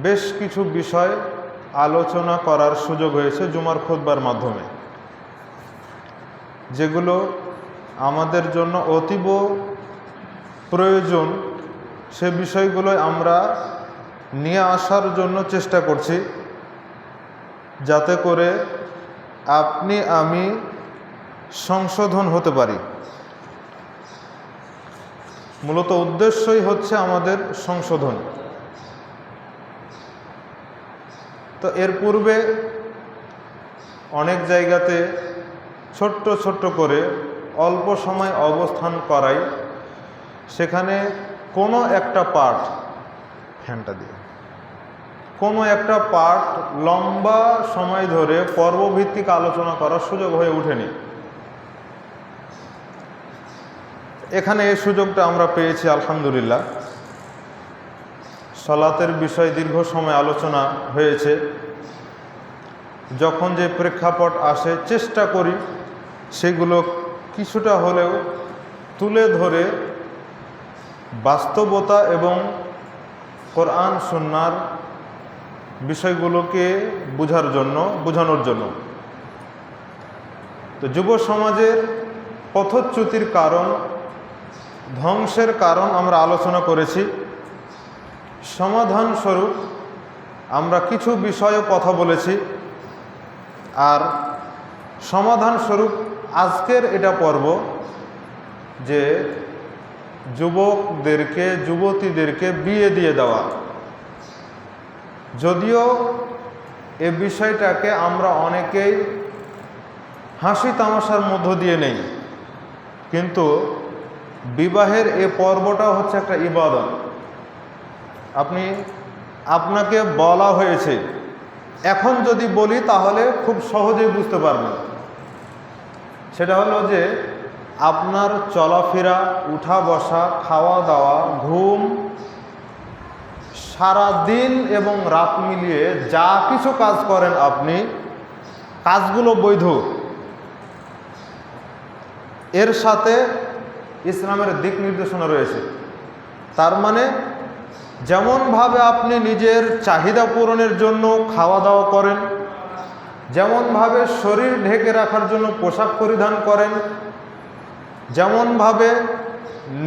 বেশ কিছু বিষয় আলোচনা করার সুযোগ হয়েছে জুমার খুতবার মাধ্যমে, যেগুলো আমাদের জন্য অতীব প্রয়োজন। সে বিষয়গুলো আমরা নিয়ে আসার জন্য চেষ্টা করছি, যাতে করে আপনি আমি সংশোধন হতে পারি। মূলত উদ্দেশ্যই হচ্ছে আমাদের সংশোধন। তো এর পূর্বে অনেক জায়গাতে ছোট্ট ছোট্ট করে অল্প সময় অবস্থান করাই, সেখানে কোনো একটা পাঠ কোনো একটা পাঠ লম্বা সময় ধরে পর্বভিত্তিক আলোচনা করার সুযোগ হয়ে ওঠেনি। এখানে এই সুযোগটা আমরা পেয়েছি আলহামদুলিল্লাহ। সালাতের বিষয় দীর্ঘ সময় আলোচনা হয়েছে। যখন যে প্রেক্ষাপট আসে চেষ্টা করি সেগুলো কিছুটা হলেও তুলে ধরে বাস্তবতা এবং কোরআন সুন্নাহর বিষয়গুলোকে বোঝানোর জন্য। তো যুব সমাজের পথচ্যুতির কারণ, ধ্বংসের কারণ আমরা আলোচনা করেছি। সমাধান স্বরূপ আমরা কিছু বিষয়ে কথা বলেছি, আর সমাধান স্বরূপ আজকের এটা পর্ব যে যুবকদেরকে যুবতীদেরকে বিয়ে দিয়ে দেওয়া। যদিও এ বিষয়টাকে আমরা অনেকেই হাসি তামাশার মধ্য দিয়ে নেই, কিন্তু বিবাহের এ পর্বটা হচ্ছে একটা ইবাদত। আপনাকে বলা হয়েছে, এখন যদি বলি তাহলে খুব সহজেই বুঝতে পারবেন। সেটা হলো যে আপনার চলাফেরা, উঠা বসা, খাওয়া দাওয়া, ঘুম, সারা দিন এবং রাত মিলিয়ে যা কিছু কাজ করেন আপনি, কাজগুলো বৈধ। এর সাথে ইসলামের দিক নির্দেশনা রয়েছে। তার মানে যেমনভাবে আপনি নিজের চাহিদা পূরণের জন্য খাওয়া দাওয়া করেন, যেমনভাবে শরীর ঢেকে রাখার জন্য পোশাক পরিধান করেন, যেমনভাবে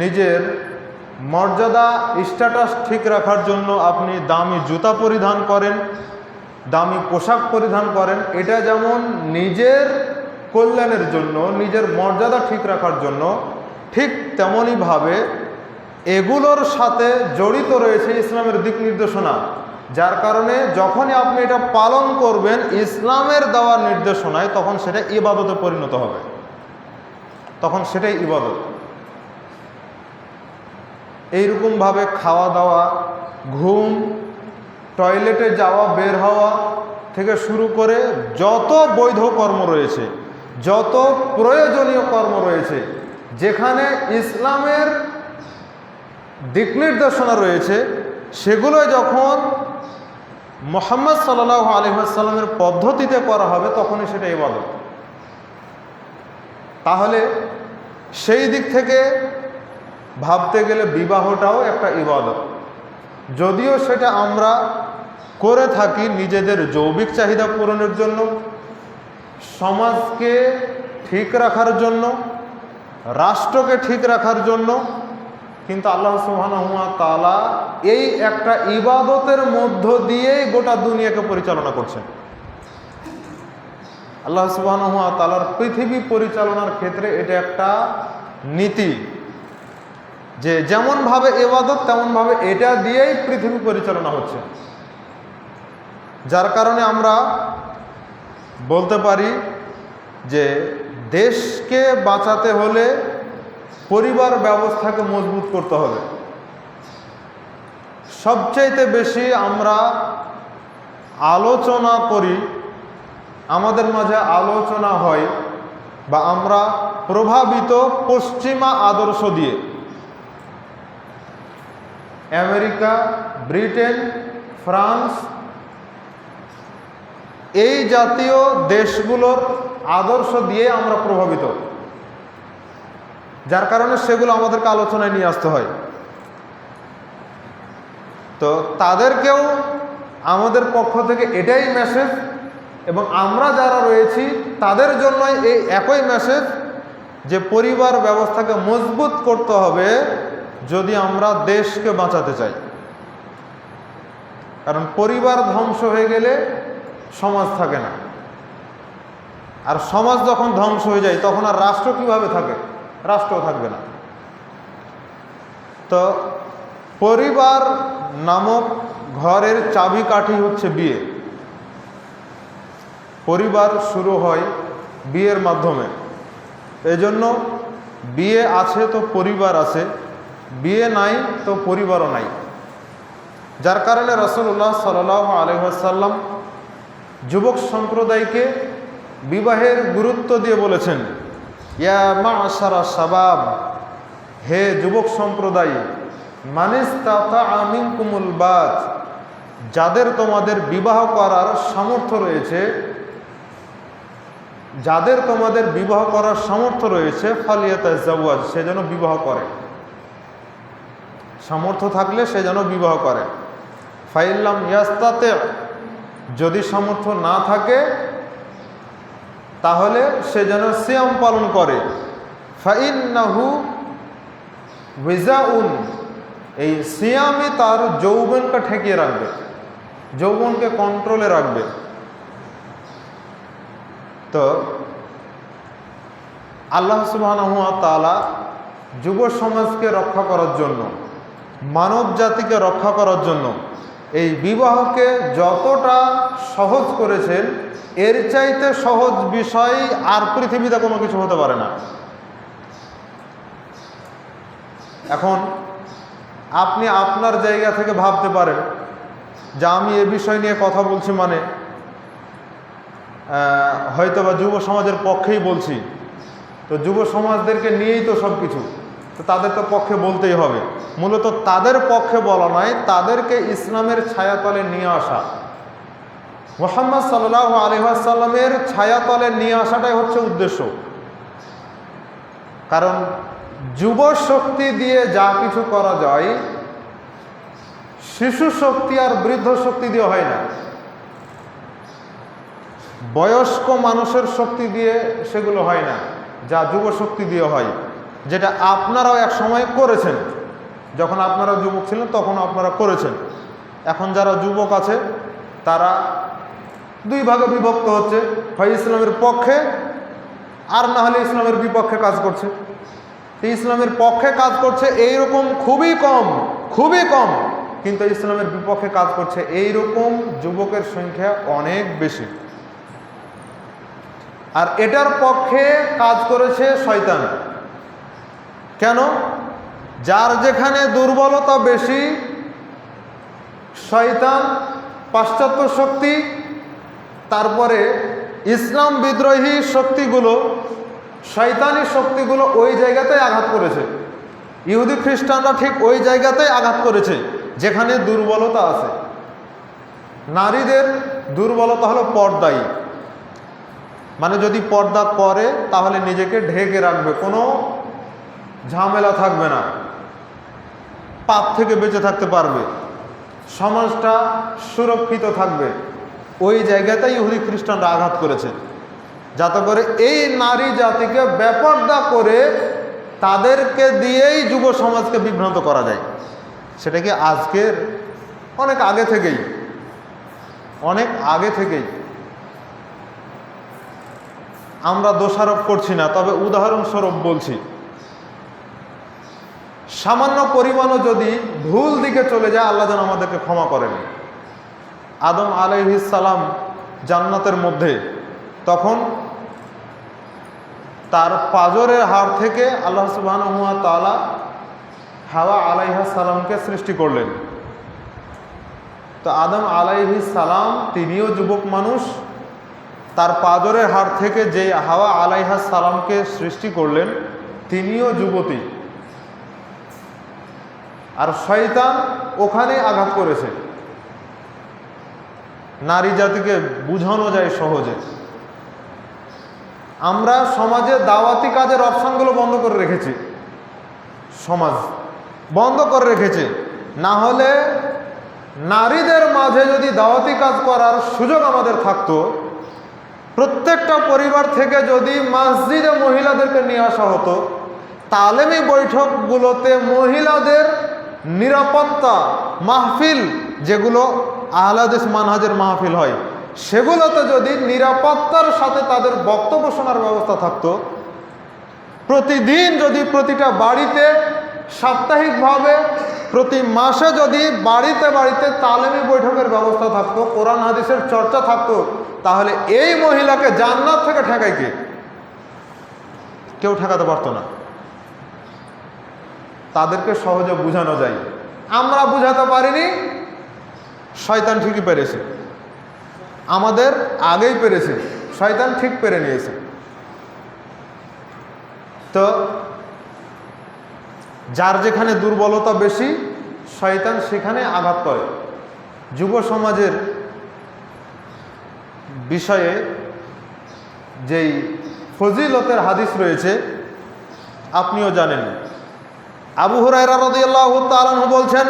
নিজের মর্যাদা স্ট্যাটাস ঠিক রাখার জন্য আপনি দামি জুতা পরিধান করেন, দামি পোশাক পরিধান করেন, এটা যেমন নিজের কল্যাণের জন্য, নিজের মর্যাদা ঠিক রাখার জন্য, ঠিক তেমনইভাবে এগুলোর সাথে জড়িত রয়েছে ইসলামের দিক নির্দেশনা। যার কারণে যখনই আপনি এটা পালন করবেন ইসলামের দেওয়া নির্দেশনায়, তখন সেটা ইবাদতে পরিণত হবে, তখন সেটাই ইবাদত। এইরকমভাবে খাওয়া দাওয়া, ঘুম, টয়লেটে যাওয়া বের হওয়া থেকে শুরু করে যত বৈধ কর্ম রয়েছে, যত প্রয়োজনীয় কর্ম রয়েছে, যেখানে ইসলামের দিক নির্দেশনা রয়েছে, সেগুলো যখন মুহাম্মদ সাল্লাল্লাহু আলাইহি ওয়াসাল্লামের পদ্ধতিতে করা হবে, তখনই সেটা ইবাদত। তাহলে সেই দিক থেকে ভাবতে গেলে বিবাহটাও একটা ইবাদত। যদিও সেটা আমরা করে থাকি নিজেদের যৌবিক চাহিদা পূরণের জন্য, সমাজকে ঠিক রাখার জন্য, রাষ্ট্রকে ঠিক রাখার জন্য, কিন্তু আল্লাহ সুবহানাহু ওয়া তাআলা এই একটা ইবাদতের মধ্য দিয়েই গোটা দুনিয়াকে পরিচালনা করছেন। আল্লাহ সুবহানাহু ওয়া তাআলার পৃথিবী পরিচালনার ক্ষেত্রে এটা একটা নীতি, যে যেমনভাবে ইবাদত তেমনভাবে এটা দিয়েই পৃথিবী পরিচালনা হচ্ছে। যার কারণে আমরা বলতে পারি যে দেশকে বাঁচাতে হলে পরিবার ব্যবস্থাকে মজবুত করতে হবে। সবচাইতে বেশি আমরা আলোচনা করি, আমাদের মাঝে আলোচনা হয় বা আমরা প্রভাবিত পশ্চিমা আদর্শ দিয়ে। আমেরিকা, ব্রিটেন, ফ্রান্স, এই জাতীয় দেশগুলোর আদর্শ দিয়ে আমরা প্রভাবিত, যার কারণে সেগুলো আমাদেরকে আলোচনায় নিয়ে আসতে হয়। তো তাদেরকেও আমাদের পক্ষ থেকে এটাই মেসেজ, এবং আমরা যারা রয়েছি তাদের জন্যই এই একই মেসেজ যে পরিবার ব্যবস্থাকে মজবুত করতে হবে যদি আমরা দেশকে বাঁচাতে চাই। কারণ পরিবার ধ্বংস হয়ে গেলে সমাজ থাকে না, আর সমাজ যখন ধ্বংস হয়ে যায় তখন আর রাষ্ট্র কিভাবে থাকে? রাষ্ট্রও থাকবে না। তো পরিবার নামক ঘরের চাবিকাঠি হচ্ছে বিয়ে। পরিবার শুরু হয় বিয়ের মাধ্যমে। এজন্য বিয়ে আছে তো পরিবার আছে, বিয়ে নাই তো পরিবারও নাই। যার কারণে রাসূলুল্লাহ সাল্লাল্লাহু আলাইহি ওয়াসাল্লাম যুবক সম্প্রদায়কে বিবাহের গুরুত্ব দিয়ে বলেছেন, ইয়া মা'শারা শাবাব, হে যুবক সম্প্রদায়, মানিস্তাতাআ মিনকুমুল বাত, যাদের তোমাদের বিবাহ করার সামর্থ্য রয়েছে, যাদের তোমাদের বিবাহ করার সামর্থ্য রয়েছে, ফালিয়াতাজাওয়াজ, সে যেন বিবাহ করে। সামর্থ্য থাকলে সে যেন বিবাহ করে। ফাইল্লাম ইয়াস্তাতি, যদি সামর্থ্য না থাকে তাহলে সে যেন সিয়াম পালন করে। ফাইন্নাহু ওয়াজাউন, এই সিয়ামই তার যৌবনকে ঠেকিয়ে রাখবে, যৌবনকে কন্ট্রোলে রাখবে। তো আল্লাহ সুবহানাহু ওয়া তাআলা যুব সমাজকে রক্ষা করার জন্য, মানব জাতিকে রক্ষা করার জন্য এই বিবাহকে যতটা সহজ করেছেন, এর চাইতে সহজ বিষয় আর পৃথিবীতে কোনো কিছু হতে পারে না। এখন আপনি আপনার জায়গা থেকে ভাবতে পারেন যে আমি এ বিষয় নিয়ে কথা বলছি মানে হয়তোবা যুব সমাজের পক্ষেই বলছি, তো যুব সমাজদেরকে নিয়েই তো সব কিছু, তো তাদের তো পক্ষে বলতেই হবে। মূলত তাদের পক্ষে বলা নয়, তাদেরকে ইসলামের ছায়াতলে নিয়ে আসা, মুহাম্মদ সাল্লাল্লাহু আলাইহি ওয়াসাল্লামের ছায়াতলে নিয়ে আসাটাই হচ্ছে উদ্দেশ্য। কারণ যুব শক্তি দিয়ে যা কিছু করা যায়, শিশু শক্তি আর বৃদ্ধ শক্তি দিয়ে হয় না। বয়স্ক মানুষের শক্তি দিয়ে সেগুলো হয় না, যা যুব শক্তি দিয়ে হয়, যেটা আপনারাও এক সময় করেছেন। যখন আপনারা যুবক ছিলেন তখন আপনারা করেছেন। এখন যারা যুবক আছে তারা দুই ভাগে বিভক্ত হচ্ছে, হয় ইসলামের পক্ষে আর না হলে ইসলামের বিপক্ষে কাজ করছে। ইসলামের পক্ষে কাজ করছে এইরকম খুবই কম, খুবই কম, কিন্তু ইসলামের বিপক্ষে কাজ করছে এইরকম যুবকের সংখ্যা অনেক বেশি। আর এটার পক্ষে কাজ করেছে শয়তান। কেন? যার যেখানে দুর্বলতা বেশি, শয়তান, পাশ্চাত্য শক্তি, তারপরে ইসলাম বিদ্রোহী শক্তিগুলো, শয়তানি শক্তিগুলো ওই জায়গাতেই আঘাত করেছে। ইহুদি খ্রিস্টানরা ঠিক ওই জায়গাতেই আঘাত করেছে যেখানে দুর্বলতা আছে। নারীদের দুর্বলতা হলো পর্দাই, মানে যদি পর্দা করে তাহলে নিজেকে ঢেকে রাখবে, কোনো ঝামেলা থাকবে না, পাপ থেকে বেঁচে থাকতে পারবে, সমাজটা সুরক্ষিত থাকবে। ওই জায়গাতেই ইহুদি খ্রিস্টানরা আঘাত করেছে, যাতে করে এই নারী জাতিকে বেপর্দা করে তাদেরকে দিয়েই যুব সমাজকে বিভ্রান্ত করা যায়। সেটা কি আজকের? অনেক আগে থেকেই, অনেক আগে থেকেই। আমরা দোষারোপ করছি না, তবে উদাহরণস্বরূপ বলছি। সামান্য পরিমাণও যদি ভুল দিকে চলে যায়, আল্লাহ যেন আমাদেরকে ক্ষমা করেন। আদম আলাইহিস সালাম জান্নাতের মধ্যে, তখন তার পাজরের হাড় থেকে আল্লাহ সুবহানাহু ওয়া তাআলা হাওয়া আলাইহিস সালামকে সৃষ্টি করলেন। তো আদম আলাইহিস সালাম তিনিও যুবক মানুষ, তার পাজরের হাড় থেকে যে হাওয়া আলাইহিস সালামকে সৃষ্টি করলেন তিনিও যুবতী। আর শয়তান ওখানে আঘাত করেছে। নারী জাতিকে বুঝানো যায় সহজে। আমরা সমাজে দাওয়াতি কাজের অপশনগুলো বন্ধ করে রেখেছি, সমাজ বন্ধ করে রেখেছে। না হলে নারীদের মাঝে যদি দাওয়াতি কাজ করার সুযোগ আমাদের থাকতো, প্রত্যেকটা পরিবার থেকে যদি মসজিদে মহিলাদেরকে নিয়ে আসা হতো, তালেমি বৈঠকগুলোতে মহিলাদের নিরাপত্তা মাহফিল, যেগুলো আহলে হাদিস মানহাজের মাহফিল হয়, সেগুলোতে যদি নিরাপত্তার সাথে তাদের বক্তব্য শোনার ব্যবস্থা থাকতো, প্রতিদিন যদি প্রতিটা বাড়িতে সাপ্তাহিকভাবে প্রতি মাসে যদি বাড়িতে বাড়িতে তালেমি বৈঠকের ব্যবস্থা থাকতো, কোরআন হাদিসের চর্চা থাকতো, তাহলে এই মহিলাকে জান্নাত থেকে ঠেকায় কে? কেউ ঠেকাতে পারতো না। তাদেরকে সহজে বুঝানো যায়। আমরা বুঝাতে পারিনি, শয়তান ঠিকই পেরেছে, আমাদের আগেই পেরেছে, শয়তান ঠিক পেরে নিয়েছে। তো যার যেখানে দুর্বলতা বেশি, শয়তান সেখানে আঘাত করে। যুব সমাজের বিষয়ে যেই ফজিলতের হাদিস রয়েছে আপনিও জানেন। আবু হুরায়রা রাদিয়াল্লাহু তাআলা আনহু বলছেন,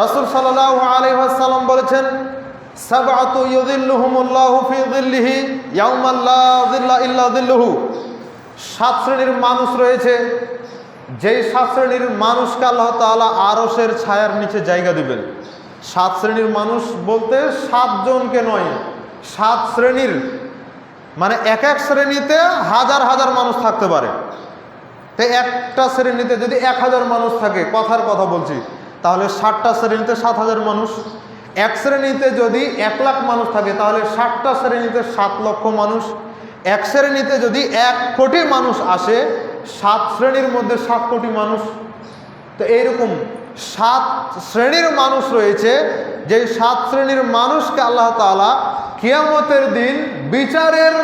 রাসূল সাল্লাল্লাহু আলাইহি ওয়াসাল্লাম বলেছেন, সাবআতু ইউযিল্লুহুমুল্লাহু ফি যিল্লিহি ইয়াওমা লা যিল্লা ইল্লা যিল্লুহু। 7 শ্রেণীর মানুষ রয়েছে, যেই 7 শ্রেণীর মানুষকে আল্লাহ তাআলা আরশের ছায়ার নিচে জায়গা দিবেন। 7 শ্রেণীর মানুষ বলতে 7 জনকে নয়, 7 শ্রেণীর, মানে এক এক শ্রেণীতে হাজার হাজার মানুষ থাকতে পারে। তো একটা শ্রেণীতে যদি 1000 মানুষ থাকে, কথার কথা বলছি, তাহলে 60টা শ্রেণীতে 7000 মানুষ। এক শ্রেণীতে যদি 1 লাখ মানুষ থাকে, তাহলে 60টা শ্রেণীতে 7 লক্ষ মানুষ। এক শ্রেণীতে যদি 1 কোটি মানুষ আসে, 7 শ্রেণীর মধ্যে 7 কোটি মানুষ। তো এইরকম 7 শ্রেণীর মানুষ রয়েছে, যে 7 শ্রেণীর মানুষকে আল্লাহ তাআলা কিয়ামতের দিন বিচারের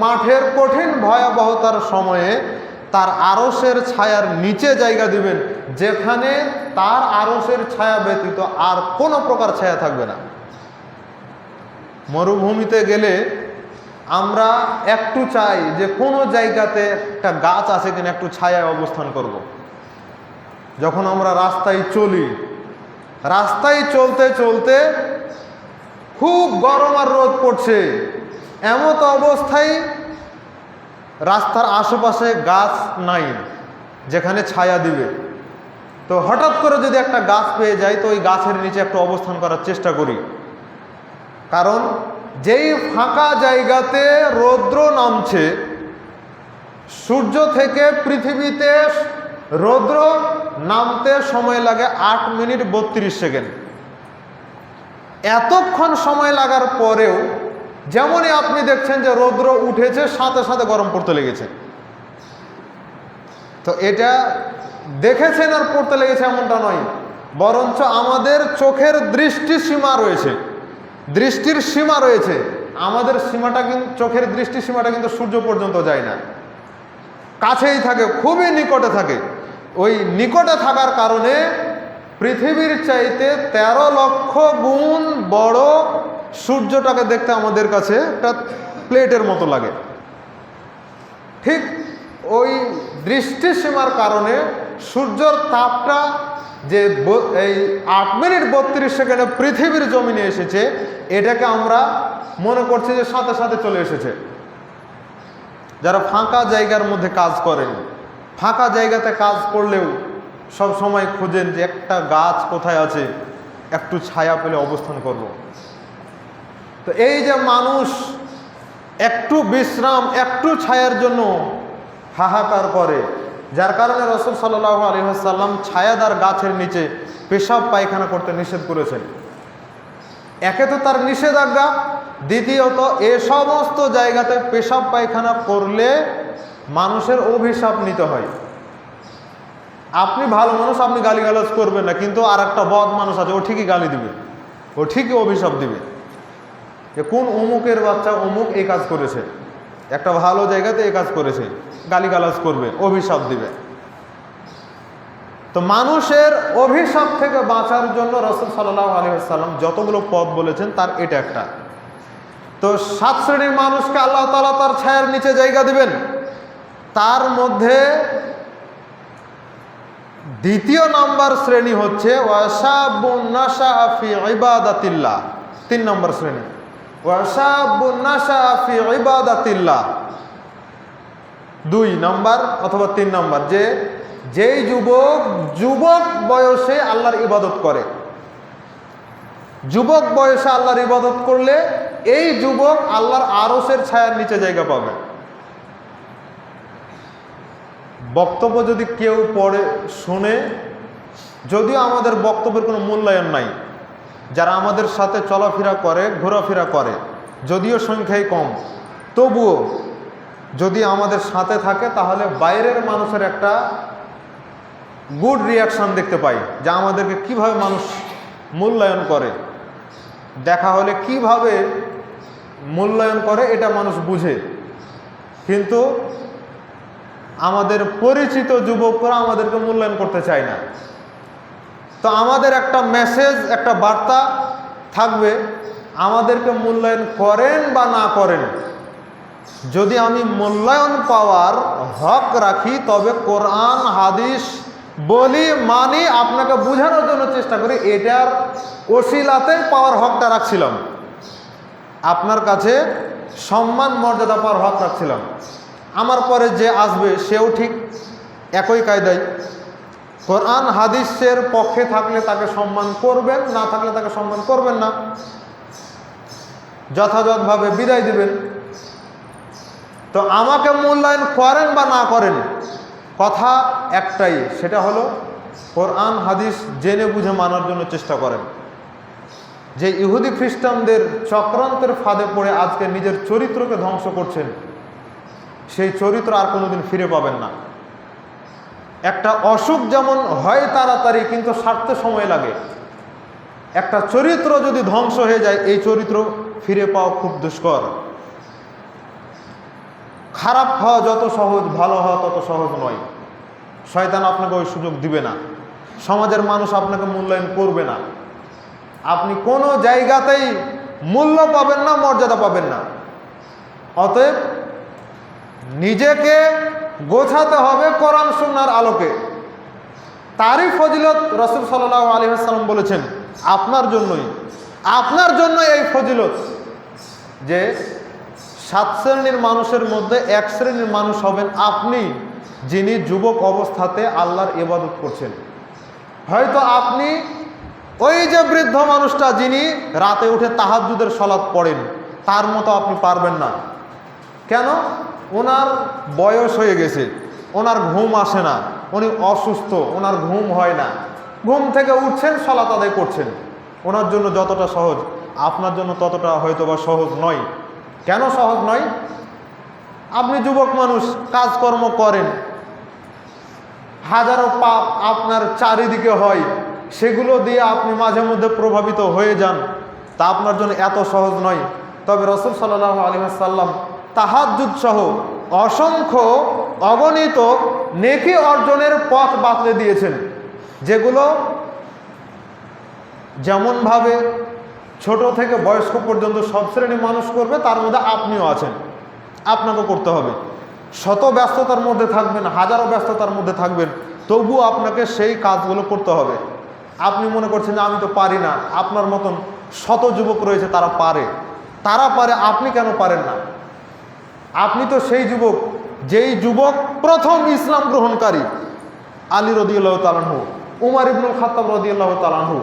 মাঠের কঠিন ভয়াবহতার সময়ে তার আরশের ছায়ার নিচে জায়গা দিবেন, যেখানে তার আরশের ছায়া ব্যতীত আর কোনো প্রকার ছায়া থাকবে না। মরুভূমিতে গেলে আমরা একটু চাই যে কোনো জায়গাতে একটা গাছ আছে কিনা, একটু ছায়ায় অবস্থান করব। যখন আমরা রাস্তায় চলি, রাস্তায় চলতে চলতে খুব গরম আর রোদ পড়ছে, এমত অবস্থায় রাস্তার আশেপাশে গাছ নাই যেখানে ছায়া দিবে। তো হঠাৎ করে যদি একটা গাছ পেয়ে যাই, তো ওই গাছের নিচে একটু অবস্থান করার চেষ্টা করি। কারণ যেই ফাঁকা জায়গাতে রৌদ্র নামছে, সূর্য থেকে পৃথিবীতে রৌদ্র নামতে সময় লাগে 8 মিনিট 32 সেকেন্ড। এতক্ষণ সময় লাগার পরেও যেমনই আপনি দেখছেন যে রৌদ্র উঠেছে, সাথে সাথে গরম পড়তে লেগেছে। তো এটা দেখেছেন আর পড়তে লেগেছে এমনটা নয়, বরঞ্চ আমাদের চোখের দৃষ্টি সীমা রয়েছে, দৃষ্টির সীমা রয়েছে। আমাদের সীমাটা কিন্তু, চোখের দৃষ্টি সীমাটা কিন্তু সূর্য পর্যন্ত যায় না, কাছেই থাকে, খুবই নিকটে থাকে। ওই নিকটে থাকার কারণে পৃথিবীর চাইতে 13 লক্ষ গুণ বড় সূর্যটাকে দেখতে আমাদের কাছে একটা প্লেটের মতো লাগে। ঠিক ওই দৃষ্টি সীমার কারণে সূর্যের তাপটা যে এই 8 মিনিট 32 সেকেন্ডে পৃথিবীর জমিনে এসেছে, এটাকে আমরা মনে করছি যে সাথে সাথে চলে এসেছে। যারা ফাঁকা জায়গার মধ্যে কাজ করেন, ফাঁকা জায়গাতে কাজ করলেও সব সময় খোঁজেন যে একটা গাছ কোথায় আছে, একটু ছায়া পেলে অবস্থান করব। তো এই যে মানুষ একটু বিশ্রাম, একটু ছায়ার জন্য হাহাকার করে, যার কারণে রাসূল সাল্লাল্লাহু আলাইহি ওয়াসাল্লাম ছায়াদার গাছের নিচে পেশাব পায়খানা করতে নিষেধ করেছেন। একে তো তার নিষেধাজ্ঞা, দ্বিতীয়ত এ সমস্ত জায়গাতে পেশাব পায়খানা করলে মানুষের অভিশাপ নিতে হয়। আপনি ভালো মানুষ, আপনি গালিগালাজ করবেন না, কিন্তু আর একটা বদ মানুষ আছে, ও ঠিকই গালি দিবে, ও ঠিকই অভিশাপ দিবে যে কোন অমুকের বাচ্চা অমুক এই কাজ করেছে, একটা ভালো জায়গাতে এই কাজ করেছে, গালিগালাজ করবে, অভিশাপ দিবে। তো মানুষের অভিশাপ থেকে বাঁচার জন্য রাসূল সাল্লাল্লাহু আলাইহি ওয়াসাল্লাম যতগুলো পথ বলেছেন তার এটা একটা। তো 7 শ্রেণীর মানুষকে আল্লাহ তাআলা তার ছায়ার নিচে জায়গা দিবেন। তার মধ্যে দ্বিতীয় নাম্বার শ্রেণী হচ্ছে ওয়াশাবুন নাশাআ ফি ইবাদাতিল্লাহ। 3 নম্বর শ্রেণী ওয়াশাবুন নাশাআ ফি ইবাদাতিল্লাহ। 2 নম্বর অথবা 3 নম্বর, যেই যুবক বয়সে আল্লাহর ইবাদত করে। যুবক বয়সে আল্লাহর ইবাদত করলে এই যুবক আল্লাহর আরশের ছায়ার নিচে জায়গা পাবে। বক্তব্য যদি কেউ পড়ে শুনে, যদিও আমাদের বক্তব্যের কোনো মূল্যায়ন নাই, যারা আমাদের সাথে চলাফেরা করে ঘোরাফেরা করে যদিও সংখ্যাই কম, তবুও যদি আমাদের সাথে থাকে তাহলে বাইরের মানুষের একটা গুড রিয়াকশান দেখতে পাই, যা আমাদেরকে কিভাবে মানুষ মূল্যায়ন করে, দেখা হলে কিভাবে মূল্যায়ন করে এটা মানুষ বুঝে। কিন্তু আমাদের পরিচিত যুবকরা আমাদেরকে মূল্যায়ন করতে চায় না। তো আমাদের একটা মেসেজ, একটা বার্তা থাকবে, আমাদেরকে মূল্যায়ন করেন বা না করেন, যদি আমি মূল্যায়ন পাওয়ার হক রাখি তবে কোরআন হাদিস বলি মানি, আপনাকে বোঝানোর জন্য চেষ্টা করি, এটার ওসিলাতে পাওয়ার হকটা রাখছিলাম, আপনার কাছে সম্মান মর্যাদা পাওয়ার হক রাখছিলাম। আমার পরে যে আসবে সেও ঠিক একই কায়দায় কোরআন হাদিসের পক্ষে থাকলে তাকে সম্মান করবেন, না থাকলে তাকে সম্মান করবেন না, যথাযথভাবে বিদায় দিবেন। তো আমাকে মূল্যায়ন করেন বা না করেন, কথা একটাই, সেটা হলো কোরআন হাদিস জেনে বুঝে মানার জন্য চেষ্টা করেন। যে ইহুদি খ্রিস্টানদের চক্রান্তের ফাঁদে পড়ে আজকে নিজের চরিত্রকে ধ্বংস করছেন, সেই চরিত্র আর কোনোদিন ফিরে পাবেন না। একটা অসুখ যেমন হয় তাড়াতাড়ি কিন্তু সারতে সময় লাগে, একটা চরিত্র যদি ধ্বংস হয়ে যায় এই চরিত্র ফিরে পাওয়া খুব দুষ্কর। খারাপ হওয়া যত সহজ, ভালো হওয়া তত সহজ নয়। শয়তান আপনাকে ওই সুযোগ দিবে না, সমাজের মানুষ আপনাকে মূল্যায়ন করবে না, আপনি কোনো জায়গাতেই মূল্য পাবেন না, মর্যাদা পাবেন না। অতএব নিজেকে গোছাতে হবে কোরআন সুন্নাহর আলোকে। তারই ফজিলত রাসূল সাল্লাল্লাহু আলাইহি ওয়াসাল্লাম বলেছেন আপনার জন্য এই ফজিলত, যে 7 শ্রেণীর মানুষের মধ্যে 1 শ্রেণীর মানুষ হবেন আপনি, যিনি যুবক অবস্থাতে আল্লাহর ইবাদত করছেন। হয়তো আপনি ওই যে বৃদ্ধ মানুষটা যিনি রাতে উঠে তাহাজ্জুদের সালাত পড়েন, তার মতো আপনি পারবেন না। কেন? ওনার বয়স হয়ে গেছে, ওনার ঘুম আসে না, উনি অসুস্থ, ওনার ঘুম হয় না, ঘুম থেকে উঠছেন সালাত আদায় করছেন। ওনার জন্য যতটা সহজ আপনার জন্য ততটা হয়তো বা সহজ নয়। কেন সহজ নয়? আপনি যুবক মানুষ, কাজকর্ম করেন, হাজারো পাপ আপনার চারিদিকে হয়, সেগুলো দিয়ে আপনি মাঝে মধ্যে প্রভাবিত হয়ে যান, তা আপনার জন্য এত সহজ নয়। তবে রাসূল সাল্লাল্লাহু আলাইহি ওয়াসাল্লাম তাহাজ্জুদ সহ অসংখ্য অগণিত নেকি অর্জনের পথ বাতলে দিয়েছেন, যেগুলো যেমনভাবে ছোট থেকে বয়স্ক পর্যন্ত সব শ্রেণীর মানুষ করবে, তার মধ্যে আপনিও আছেন, আপনাকে করতে হবে। শত ব্যস্ততার মধ্যে থাকবেন, হাজারো ব্যস্ততার মধ্যে থাকবেন, তবুও আপনাকে সেই কাজগুলো করতে হবে। আপনি মনে করছেন যে আমি তো পারি না, আপনার মতন শত যুবক রয়েছে তারা পারে, আপনি কেন পারেন না? আপনি তো সেই যুবক, যেই যুবক প্রথম ইসলাম গ্রহণকারী, আলী রাদিয়াল্লাহু তাআলা আনহু, উমর ইবনুল খাত্তাব রাদিয়াল্লাহু তাআলা আনহু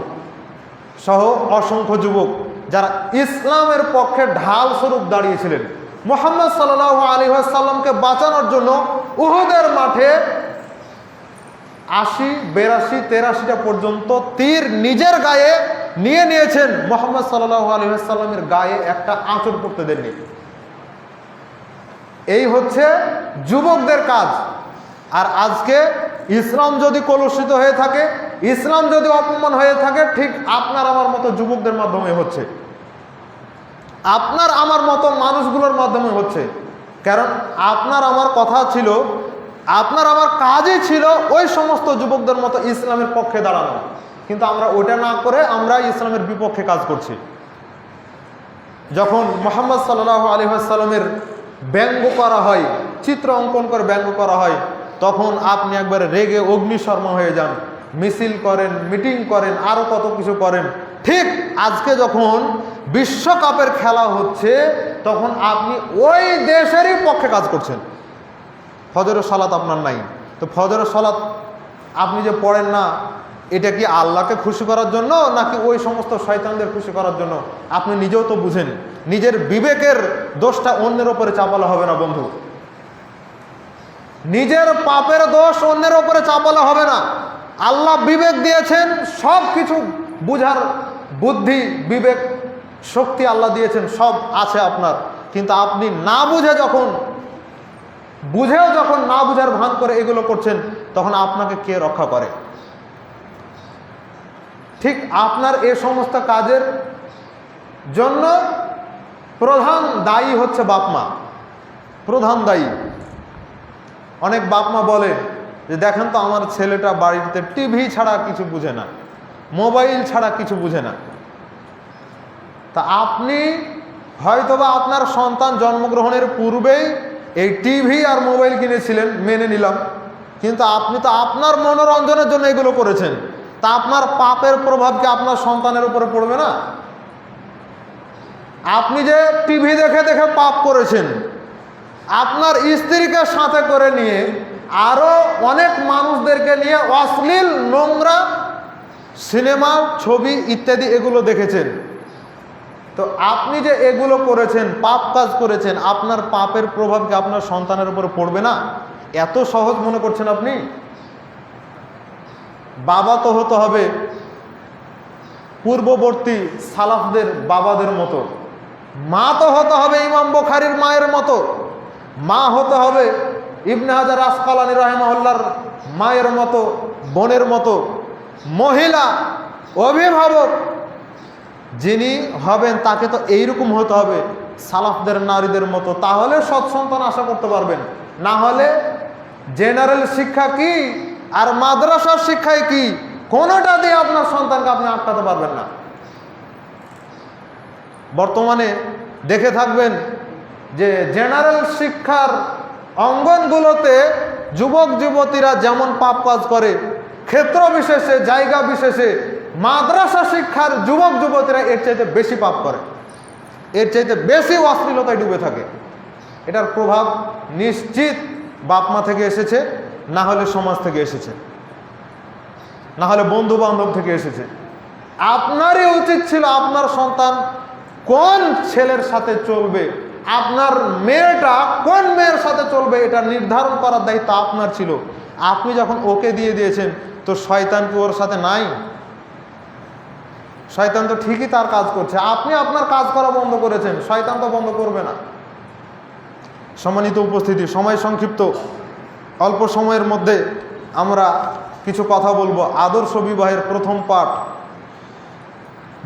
সহ অসংখ্য যুবক যারা ইসলামের পক্ষে ঢাল স্বরূপ দাঁড়িয়েছিলেন। মুহাম্মদ সাল্লাল্লাহু আলাইহি ওয়াসাল্লামকে বাঁচানোর জন্য উহুদের মাঠে 80, 82, 83টা পর্যন্ত তীর নিজের গায়ে নিয়েছেন। মুহাম্মদ সাল্লাল্লাহু আলাইহি ওয়াসাল্লামের গায়ে একটা আঁচড় পড়তে দেননি। এই হচ্ছে যুবকদের কাজ। আর আজকে ইসলাম যদি কলুষিত হয়ে থাকে, ইসলাম যদি অপমান হয়ে থাকে, ঠিক আপনার আমার মতো যুবকদের মাধ্যমে হচ্ছে, আপনার আমার মতো মানুষগুলোর মাধ্যমে হচ্ছে। কারণ আপনার আমার কথা ছিল, আপনার আমার কাজই ছিল ওই সমস্ত যুবকদের মতো ইসলামের পক্ষে দাঁড়ানো, কিন্তু আমরা ওটা না করে আমরা ইসলামের বিপক্ষে কাজ করছি। যখন মুহাম্মদ সাল্লাল্লাহু আলাইহি ওয়াসাল্লামের ব্যঙ্গ করা হয়, চিত্র অঙ্কন করে ব্যঙ্গ করা হয়, তখন আপনি একবারে রেগে অগ্নিশর্মা হয়ে যান, মিছিল করেন, মিটিং করেন, আরও কত কিছু করেন। ঠিক আজকে যখন বিশ্বকাপের খেলা হচ্ছে তখন আপনি ওই দেশেরই পক্ষে কাজ করছেন। ফজরের সালাত আপনার নাই, তো ফজরের সালাত আপনি যে পড়েন না, এটা কি আল্লাহকে খুশি করার জন্য নাকি ওই সমস্ত শয়তানদের খুশি করার জন্য? আপনি নিজেও তো বুঝেন, নিজের বিবেকের দোষটা অন্যের ওপরে চাপালে হবে না বন্ধু। নিজের পাপের দোষ অন্যের ওপরে চাপালে হবে না। আল্লাহ বিবেক দিয়েছেন, সব কিছু বুঝার বুদ্ধি, বিবেক, শক্তি আল্লাহ দিয়েছেন, সব আছে আপনার। কিন্তু আপনি না বুঝে যখন, বুঝেও যখন না বুঝার ভান করে এগুলো করছেন, তখন আপনাকে কে রক্ষা করে? ঠিক আপনার এ সমস্ত কাজের জন্য প্রধান দায়ী হচ্ছে বাপমা, প্রধান দায়ী। অনেক বাপমা বলে যে দেখেন তো আমার ছেলেটা বাড়িতে টিভি ছাড়া কিছু বুঝে না, মোবাইল ছাড়া কিছু বুঝে না। তা আপনি হয়তোবা আপনার সন্তান জন্মগ্রহণের পূর্বেই এই টিভি আর মোবাইল কিনেছিলেন, মেনে নিলাম, কিন্তু আপনি তো আপনার মনোরঞ্জনের জন্য এগুলো করেছেন। তা আপনার পাপের প্রভাব কি আপনার সন্তানের উপরে পড়বে না? আপনি যে টিভি দেখে দেখে পাপ করেছেন, আপনার স্ত্রীকে সাথে করে নিয়ে আরো অনেক মানুষদেরকে নিয়ে অশ্লীল নোংরা সিনেমা, ছবি ইত্যাদি এগুলো দেখেছেন। তো আপনি যে এগুলো করেছেন, পাপ কাজ করেছেন, আপনার পাপের প্রভাব কি আপনার সন্তানের উপর পড়বে না? এত সহজ মনে করছেন আপনি? বাবা তো হতে হবে পূর্ববর্তী সালাফদের বাবাদের মতো, মা তো হতে হবে ইমাম বুখারীর মায়ের মতো, মা হতে হবে ইবনে হাজার আসকালানী রাহিমাহুল্লাহর মায়ের মতো, বোনের মতো। মহিলা অভিভাবক যিনি হবেন তাকে তো এইরকম হতে হবে সালাফদের নারীদের মতো, তাহলে সৎ সন্তান আশা করতে পারবেন। না হলে জেনারেল শিক্ষা কি আর মাদ্রাসার শিক্ষায় কি, কোনোটা দিয়ে আপনার সন্তানকে আপনি আটকাতে পারবেন না। বর্তমানে দেখে থাকবেন যে জেনারেল শিক্ষার অঙ্গনগুলোতে যুবক যুবতীরা যেমন পাপ কাজ করে, ক্ষেত্র বিশেষে, জায়গা বিশেষে মাদ্রাসা শিক্ষার যুবক যুবতীরা এর চাইতে বেশি পাপ করে, এর চাইতে বেশি অশ্লীলতায় ডুবে থাকে। এটার প্রভাব নিশ্চিত বাপ মা থেকে এসেছে, না হলে সমাজ থেকে এসেছে, না হলে বন্ধু বান্ধব থেকে এসেছে। আপনারই উচিত ছিল আপনার সন্তান কোন ছেলের সাথে চলবে, আপনার মেয়েটা কোন মেয়ের সাথে চলবে, এটা নির্ধারণ করার দায়িত্ব আপনার ছিল। আপনি যখন ওকে দিয়ে দিয়েছেন, তো শয়তান কি ওর সাথে নাই? শয়তান তো ঠিকই তার কাজ করছে, আপনি আপনার কাজ করা বন্ধ করেছেন, শয়তান তো বন্ধ করবে না। সম্মানিত উপস্থিতি, সময় সংক্ষিপ্ত, অল্প সময়ের মধ্যে আমরা কিছু কথা বলবো। আদর্শ বিবাহের প্রথম পাঠ।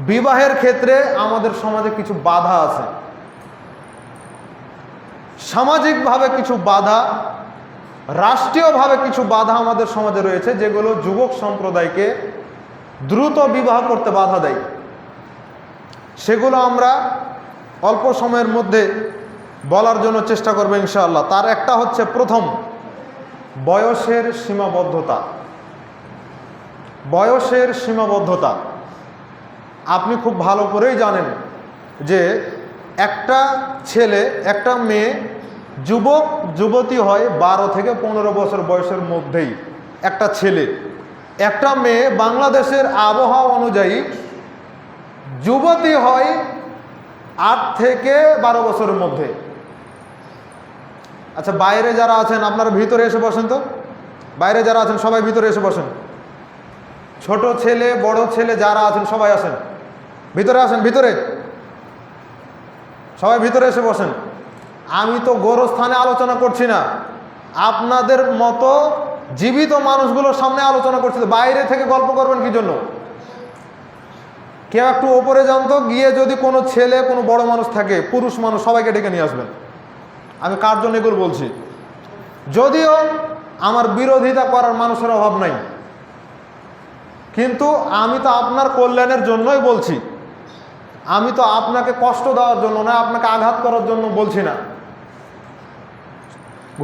বিবাহের ক্ষেত্রে আমাদের সমাজে কিছু বাধা আছে, সামাজিকভাবে কিছু বাধা, রাষ্ট্রীয়ভাবে কিছু বাধা আমাদের সমাজে রয়েছে, যেগুলো যুবক সম্প্রদায়কে দ্রুত বিবাহ করতে বাধা দেয়। সেগুলো আমরা অল্প সময়ের মধ্যে বলার জন্য চেষ্টা করব ইনশাআল্লাহ। তার একটা হচ্ছে, প্রথম, বয়সের সীমাবদ্ধতা। বয়সের সীমাবদ্ধতা আপনি খুব ভালো করেই জানেন যে একটা ছেলে, একটা মেয়ে যুবক যুবতী হয় 12 থেকে 15 বছর বয়সের মধ্যেই। একটা ছেলে, একটা মেয়ে বাংলাদেশের আবহাওয়া অনুযায়ী যুবতী হয় 8 থেকে 12 বছরের মধ্যে। আচ্ছা, বাইরে যারা আছেন আপনারা ভিতরে এসে বসেন তো। বাইরে যারা আছেন সবাই ভিতরে এসে বসেন। ছোট ছেলে, বড় ছেলে যারা আছেন সবাই আসেন, ভিতরে আসেন, ভিতরে সবাই ভিতরে এসে বসেন। আমি তো গোরস্থানে আলোচনা করছি না, আপনাদের মতো জীবিত মানুষগুলোর সামনে আলোচনা করছি। বাইরে থেকে গল্প করবেন কি জন্য? কেউ একটু ওপরে যান তো, গিয়ে যদি কোনো ছেলে, কোনো বড় মানুষ থাকে, পুরুষ মানুষ, সবাইকে ডেকে নিয়ে আসবেন। আমি কার জন্য এগুলো বলছি? যদিও আমার বিরোধিতা করার মানুষের অভাব নাই, কিন্তু আমি তো আপনার কল্যাণের জন্যই বলছি। আমি তো আপনাকে কষ্ট দেওয়ার জন্য না, আপনাকে আঘাত করার জন্য বলছি না।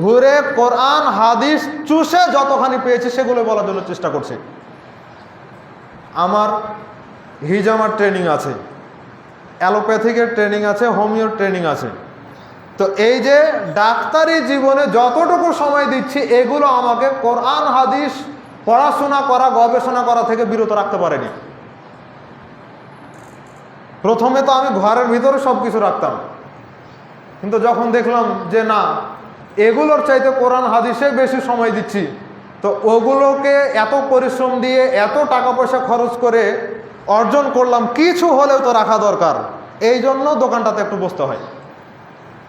ঘুরে কোরআন হাদিস চুষে যতখানি পেয়েছি সেগুলো বলার জন্য চেষ্টা করছি। আমার হিজামার ট্রেনিং আছে, অ্যালোপ্যাথিকের ট্রেনিং আছে, হোমিওর ট্রেনিং আছে। তো এই যে ডাক্তারি জীবনে যতটুকু সময় দিচ্ছি, এগুলো আমাকে কোরআন হাদিস পড়াশোনা করা, গবেষণা করা থেকে বিরত রাখতে পারেনি। প্রথমে তো আমি ঘরের ভিতরে সব কিছু রাখতাম, কিন্তু যখন দেখলাম যে না, এগুলোর চাইতে কোরআন হাদিসে বেশি সময় দিচ্ছি, তো ওগুলোকে এত পরিশ্রম দিয়ে এত টাকা পয়সা খরচ করে অর্জন করলাম, কিছু হলেও তো রাখা দরকার। এই জন্য দোকানটাতে একটু বসতে হয়।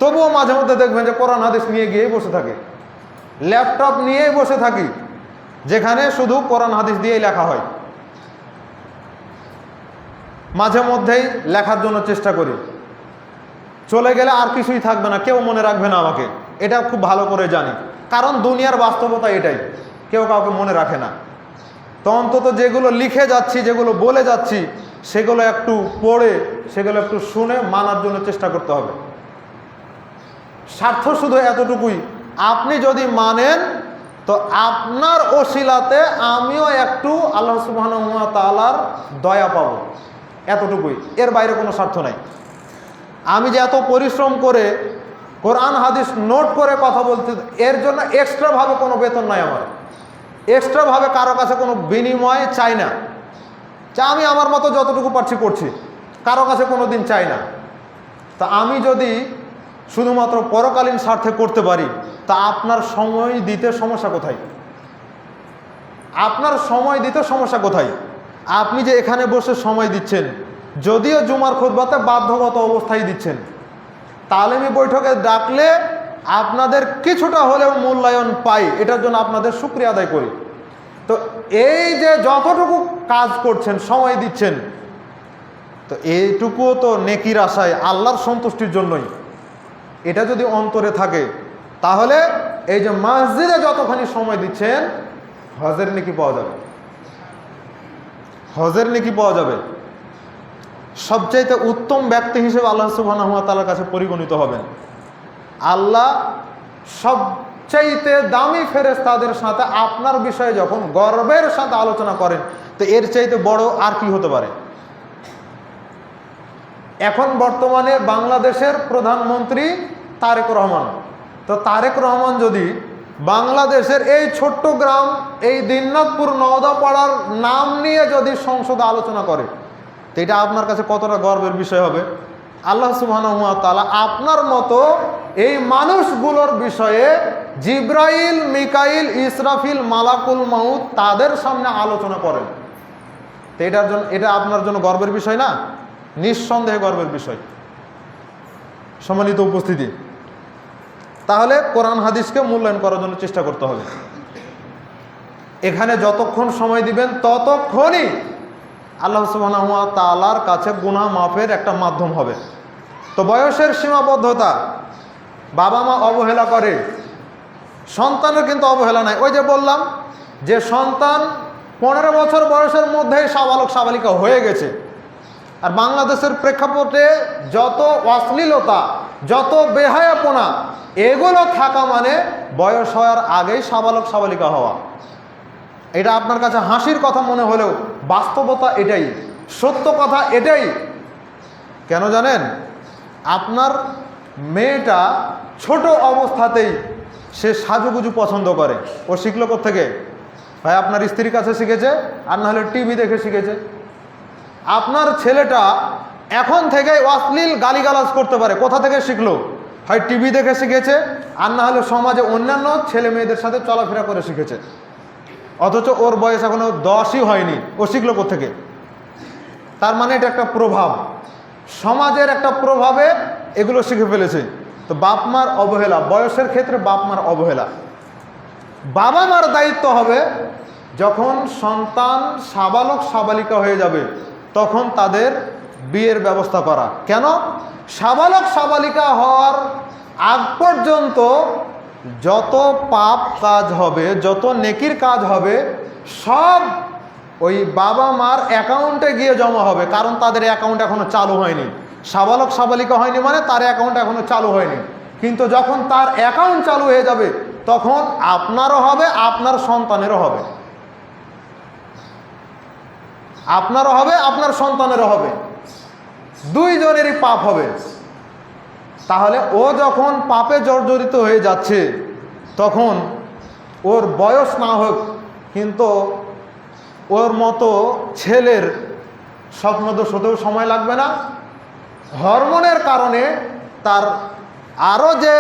তবুও মাঝে মধ্যে দেখবেন যে কোরআন হাদিস নিয়ে গিয়েই বসে থাকে, ল্যাপটপ নিয়েই বসে থাকি, যেখানে শুধু কোরআন হাদিস দিয়েই লেখা হয়। মাঝে মধ্যেই লেখার জন্য চেষ্টা করি, চলে গেলে আর কিছুই থাকবে না, কেউ মনে রাখবে না আমাকে, এটা খুব ভালো করে জানি। কারণ দুনিয়ার বাস্তবতা এটাই, কেউ কাউকে মনে রাখে না। তো অন্তত যেগুলো লিখে যাচ্ছি, যেগুলো বলে যাচ্ছি, সেগুলো একটু পড়ে, সেগুলো একটু শুনে মানার জন্য চেষ্টা করতে হবে। স্বার্থ শুধু এতটুকুই, আপনি যদি মানেন তো আপনার ওসিলাতে আমিও একটু আল্লাহ সুবহানাহু ওয়া তাআলার দয়া পাব, এতটুকুই। এর বাইরে কোনো স্বার্থ নাই। আমি যে এত পরিশ্রম করে কোরআন হাদিস নোট করে কথা বলতে, এর জন্য এক্সট্রাভাবে কোনো বেতন নাই আমার, এক্সট্রাভাবে কারো কাছে কোনো বিনিময় চাই না। আমি আমার মতো যতটুকু পারছি করছি, কারো কাছে কোনো দিন চাই না। তা আমি যদি শুধুমাত্র পরকালীন স্বার্থে করতে পারি, তা আপনার সময় দিতে সমস্যা কোথায়? আপনার সময় দিতে সমস্যা কোথায়? আপনি যে এখানে বসে সময় দিচ্ছেন, যদিও জুমার খুতবাতে বাধ্যগত অবস্থায় দিচ্ছেন, তালিমি বৈঠকে ডাকলে আপনাদের কিছুটা হলেও মূল্যায়ন পাই, এটার জন্য আপনাদের শুকরিয়া আদায় করি। তো এই যে যতটুকু কাজ করছেন, সময় দিচ্ছেন, তো এইটুকুও তো নেকির আশায়, আল্লাহর সন্তুষ্টির জন্যই। এটা যদি অন্তরে থাকে, তাহলে এই যে মসজিদে যতখানি সময় দিচ্ছেন, হজের নেকি পাওয়া যাবে, হজের নেকি পাওয়া যাবে। সবচাইতে উত্তম ব্যক্তি হিসেবে আল্লাহ সুবহানাহু ওয়া তাআলার কাছে পরিগণিত হবেন। আল্লাহ সবচাইতে দামি ফেরেশতাদের সাথে আপনার বিষয়ে যখন গর্বের সাথে আলোচনা করেন, তো এর চাইতে বড় আর কি হতে পারে? এখন বর্তমানে বাংলাদেশের প্রধানমন্ত্রী তারেক রহমান। তো তারেক রহমান যদি বাংলাদেশের এই ছোট্ট গ্রাম, এই দিনাজপুর নওদাপাড়ার নাম নিয়ে যদি সংসদে আলোচনা করে, তো এটা আপনার কাছে কতটা গর্বের বিষয় হবে? আল্লাহ সুবহানাহু ওয়া তাআলা আপনার মতো এই মানুষগুলোর বিষয়ে জিব্রাইল, মিকাইল, ইসরাফিল, মালাকুল মাউত তাদের সামনে আলোচনা করেন। তো এটার জন্য, এটা আপনার জন্য গর্বের বিষয় না? নিঃসন্দেহে গর্বের বিষয়। সম্মানিত উপস্থিতি, তাহলে কোরআন হাদিসকে মূল্যায়ন করার জন্য চেষ্টা করতে হবে। এখানে যতক্ষণ সময় দিবেন ততক্ষণই আল্লাহ সুবহানাহু ওয়া তাআলার কাছে গুনাহ মাফের একটা মাধ্যম হবে। তো বয়সের সীমাবদ্ধতা, বাবা মা অবহেলা করে, সন্তানের কিন্তু অবহেলা নাই। ওই যে বললাম যে সন্তান 15 বছর বয়সের মধ্যেই সাবালক সাবালিকা হয়ে গেছে। আর বাংলাদেশের প্রেক্ষাপটে যত অশ্লীলতা, যত বেহায়াপনা, এগুলো থাকা মানে বয়স হওয়ার আগেই সাবালক সাবালিকা হওয়া। এটা আপনার কাছে হাসির কথা মনে হলেও বাস্তবতা এটাই, সত্য কথা এটাই। কেন জানেন? আপনার মেয়েটা ছোট অবস্থাতেই সে সাজুগুজু পছন্দ করে। ও শিখলো কোত্থেকে? ভাই আপনার স্ত্রীর কাছে শিখেছে, আর নাহলে টিভি দেখে শিখেছে। আপনার ছেলেটা এখন থেকে অশ্লীল গালিগালাজ করতে পারে, কোথা থেকে শিখলো? হয় টিভি দেখে শিখেছে, আর না হলে সমাজে অন্যান্য ছেলে মেয়েদের সাথে চলাফেরা করে শিখেছে। অথচ ওর বয়স এখনো 10ই হয়নি, ও শিখলো কোত্থেকে? তার মানে এটা একটা প্রভাব, সমাজের একটা প্রভাবে এগুলো শিখে ফেলেছে। তো বাপ মার অবহেলা, বয়সের ক্ষেত্রে বাপ মার অবহেলা। বাবা মার দায়িত্ব হবে যখন সন্তান সাবালক সাবালিকা হয়ে যাবে তখন তাদের বিয়ের ব্যবস্থা করা। কেন? সাবালক সাবালিকা হওয়ার আগ পর্যন্ত যত পাপ কাজ হবে, যত নেকির কাজ হবে, সব ওই বাবা মার অ্যাকাউন্টে গিয়ে জমা হবে। কারণ তাদের অ্যাকাউন্ট এখনো চালু হয়নি। সাবালক সাবালিকা হয়নি মানে তার অ্যাকাউন্ট এখনো চালু হয়নি। কিন্তু যখন তার অ্যাকাউন্ট চালু হয়ে যাবে তখন আপনারও হবে, আপনার সন্তানেরও হবে, আপনারও হবে, আপনার সন্তানেরও হবে, দুইজনেরই পাপ হবে। তাহলে ও যখন পাপে জর্জরিত হয়ে যাচ্ছে তখন ওর বয়স না হোক কিন্তু ওর মতো ছেলের স্বপ্নদোষ হতেও সময় লাগবে না। হরমোনের কারণে তার আরও যে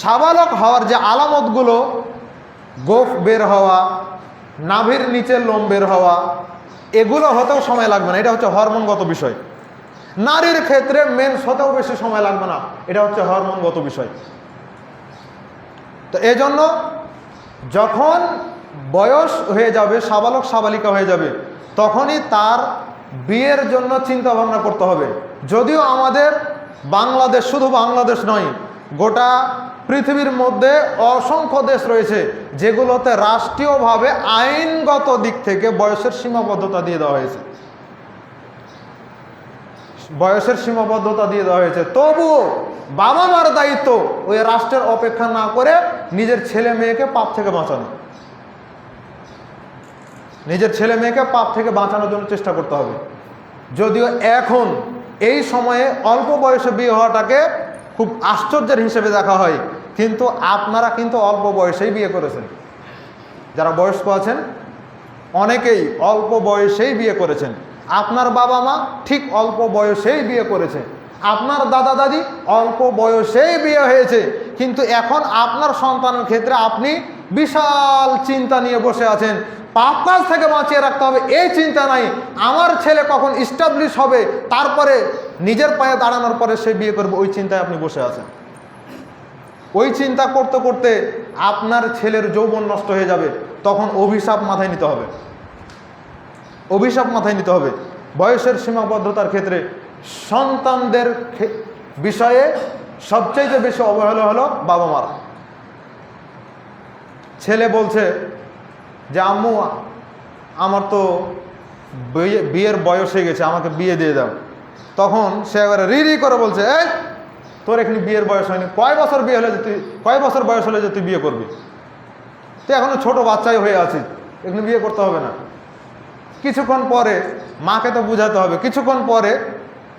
সাবালক হওয়ার যে আলামতগুলো, গোফ বের হওয়া, নাভির নিচে লোম বের হওয়া, এগুলো হতেও সময় লাগবে না। এটা হচ্ছে হরমোনগত বিষয়। নারীর ক্ষেত্রে মেন্স হতেও বেশি সময় লাগবে না, এটা হচ্ছে হরমোনগত বিষয়। তো এজন্য যখন বয়স হয়ে যাবে, সাবালক সাবালিকা হয়ে যাবে, তখনই তার বিয়ের জন্য চিন্তা ভাবনা করতে হবে। যদিও আমাদের বাংলাদেশ, শুধু বাংলাদেশ নয়, গোটা পৃথিবীর মধ্যে অসংখ্য দেশ রয়েছে যেগুলোতে রাষ্ট্রীয়ভাবে আইনগত দিক থেকে বয়সের সীমাবদ্ধতা দিয়ে দেওয়া হয়েছে, বয়সের সীমাবদ্ধতা দিয়ে দেওয়া হয়েছে। তবুও বাবা মার দায়িত্ব ওই রাষ্ট্রের অপেক্ষা না করে নিজের ছেলে মেয়েকে পাপ থেকে বাঁচানো, নিজের ছেলে মেয়েকে পাপ থেকে বাঁচানোর জন্য চেষ্টা করতে হবে। যদিও এখন এই সময়ে অল্প বয়সে বিয়ে হওয়াটাকে খুব আশ্চর্যের হিসেবে দেখা হয়, কিন্তু আপনারা কিন্তু অল্প বয়সেই বিয়ে করেছেন। যারা বয়স্ক আছেন অনেকেই অল্প বয়সেই বিয়ে করেছেন। আপনার বাবা মা ঠিক অল্প বয়সেই বিয়ে করেছে, আপনার দাদা দাদি অল্প বয়সেই বিয়ে হয়েছে, কিন্তু এখন আপনার সন্তানের ক্ষেত্রে আপনি বিশাল চিন্তা নিয়ে বসে আছেন। পাপ কাজ থেকে বাঁচিয়ে রাখতে হবে এই চিন্তা নাই, আমার ছেলে কখন ইস্টাবলিশ হবে, তারপরে নিজের পায়ে দাঁড়ানোর পরে সে বিয়ে করবে, ওই চিন্তায় আপনি বসে আছেন। ওই চিন্তা করতে করতে আপনার ছেলের যৌবন নষ্ট হয়ে যাবে, তখন অভিশাপ মাথায় নিতে হবে, অভিশাপ মাথায় নিতে হবে। বয়সের সীমাবদ্ধতার ক্ষেত্রে সন্তানদের বিষয়ে সবচেয়ে বেশি অবহেলা হলো বাবা মার। ছেলে বলছে যে আম্মু আমার তো বিয়ের বয়স হয়ে গেছে, আমাকে বিয়ে দিয়ে দাও। তখন সে এবারে রি করে বলছে, এই তোর এখানে বিয়ের বয়স হয়নি, কয় বছর বিয়ে হলে যে তুই, কয় বছর বয়স হলে যে তুই বিয়ে করবি, তুই এখনো ছোট বাচ্চাই হয়ে আছিস, এখানে বিয়ে করতে হবে না। কিছুক্ষণ পরে মাকে তো বুঝাতে হবে, কিছুক্ষণ পরে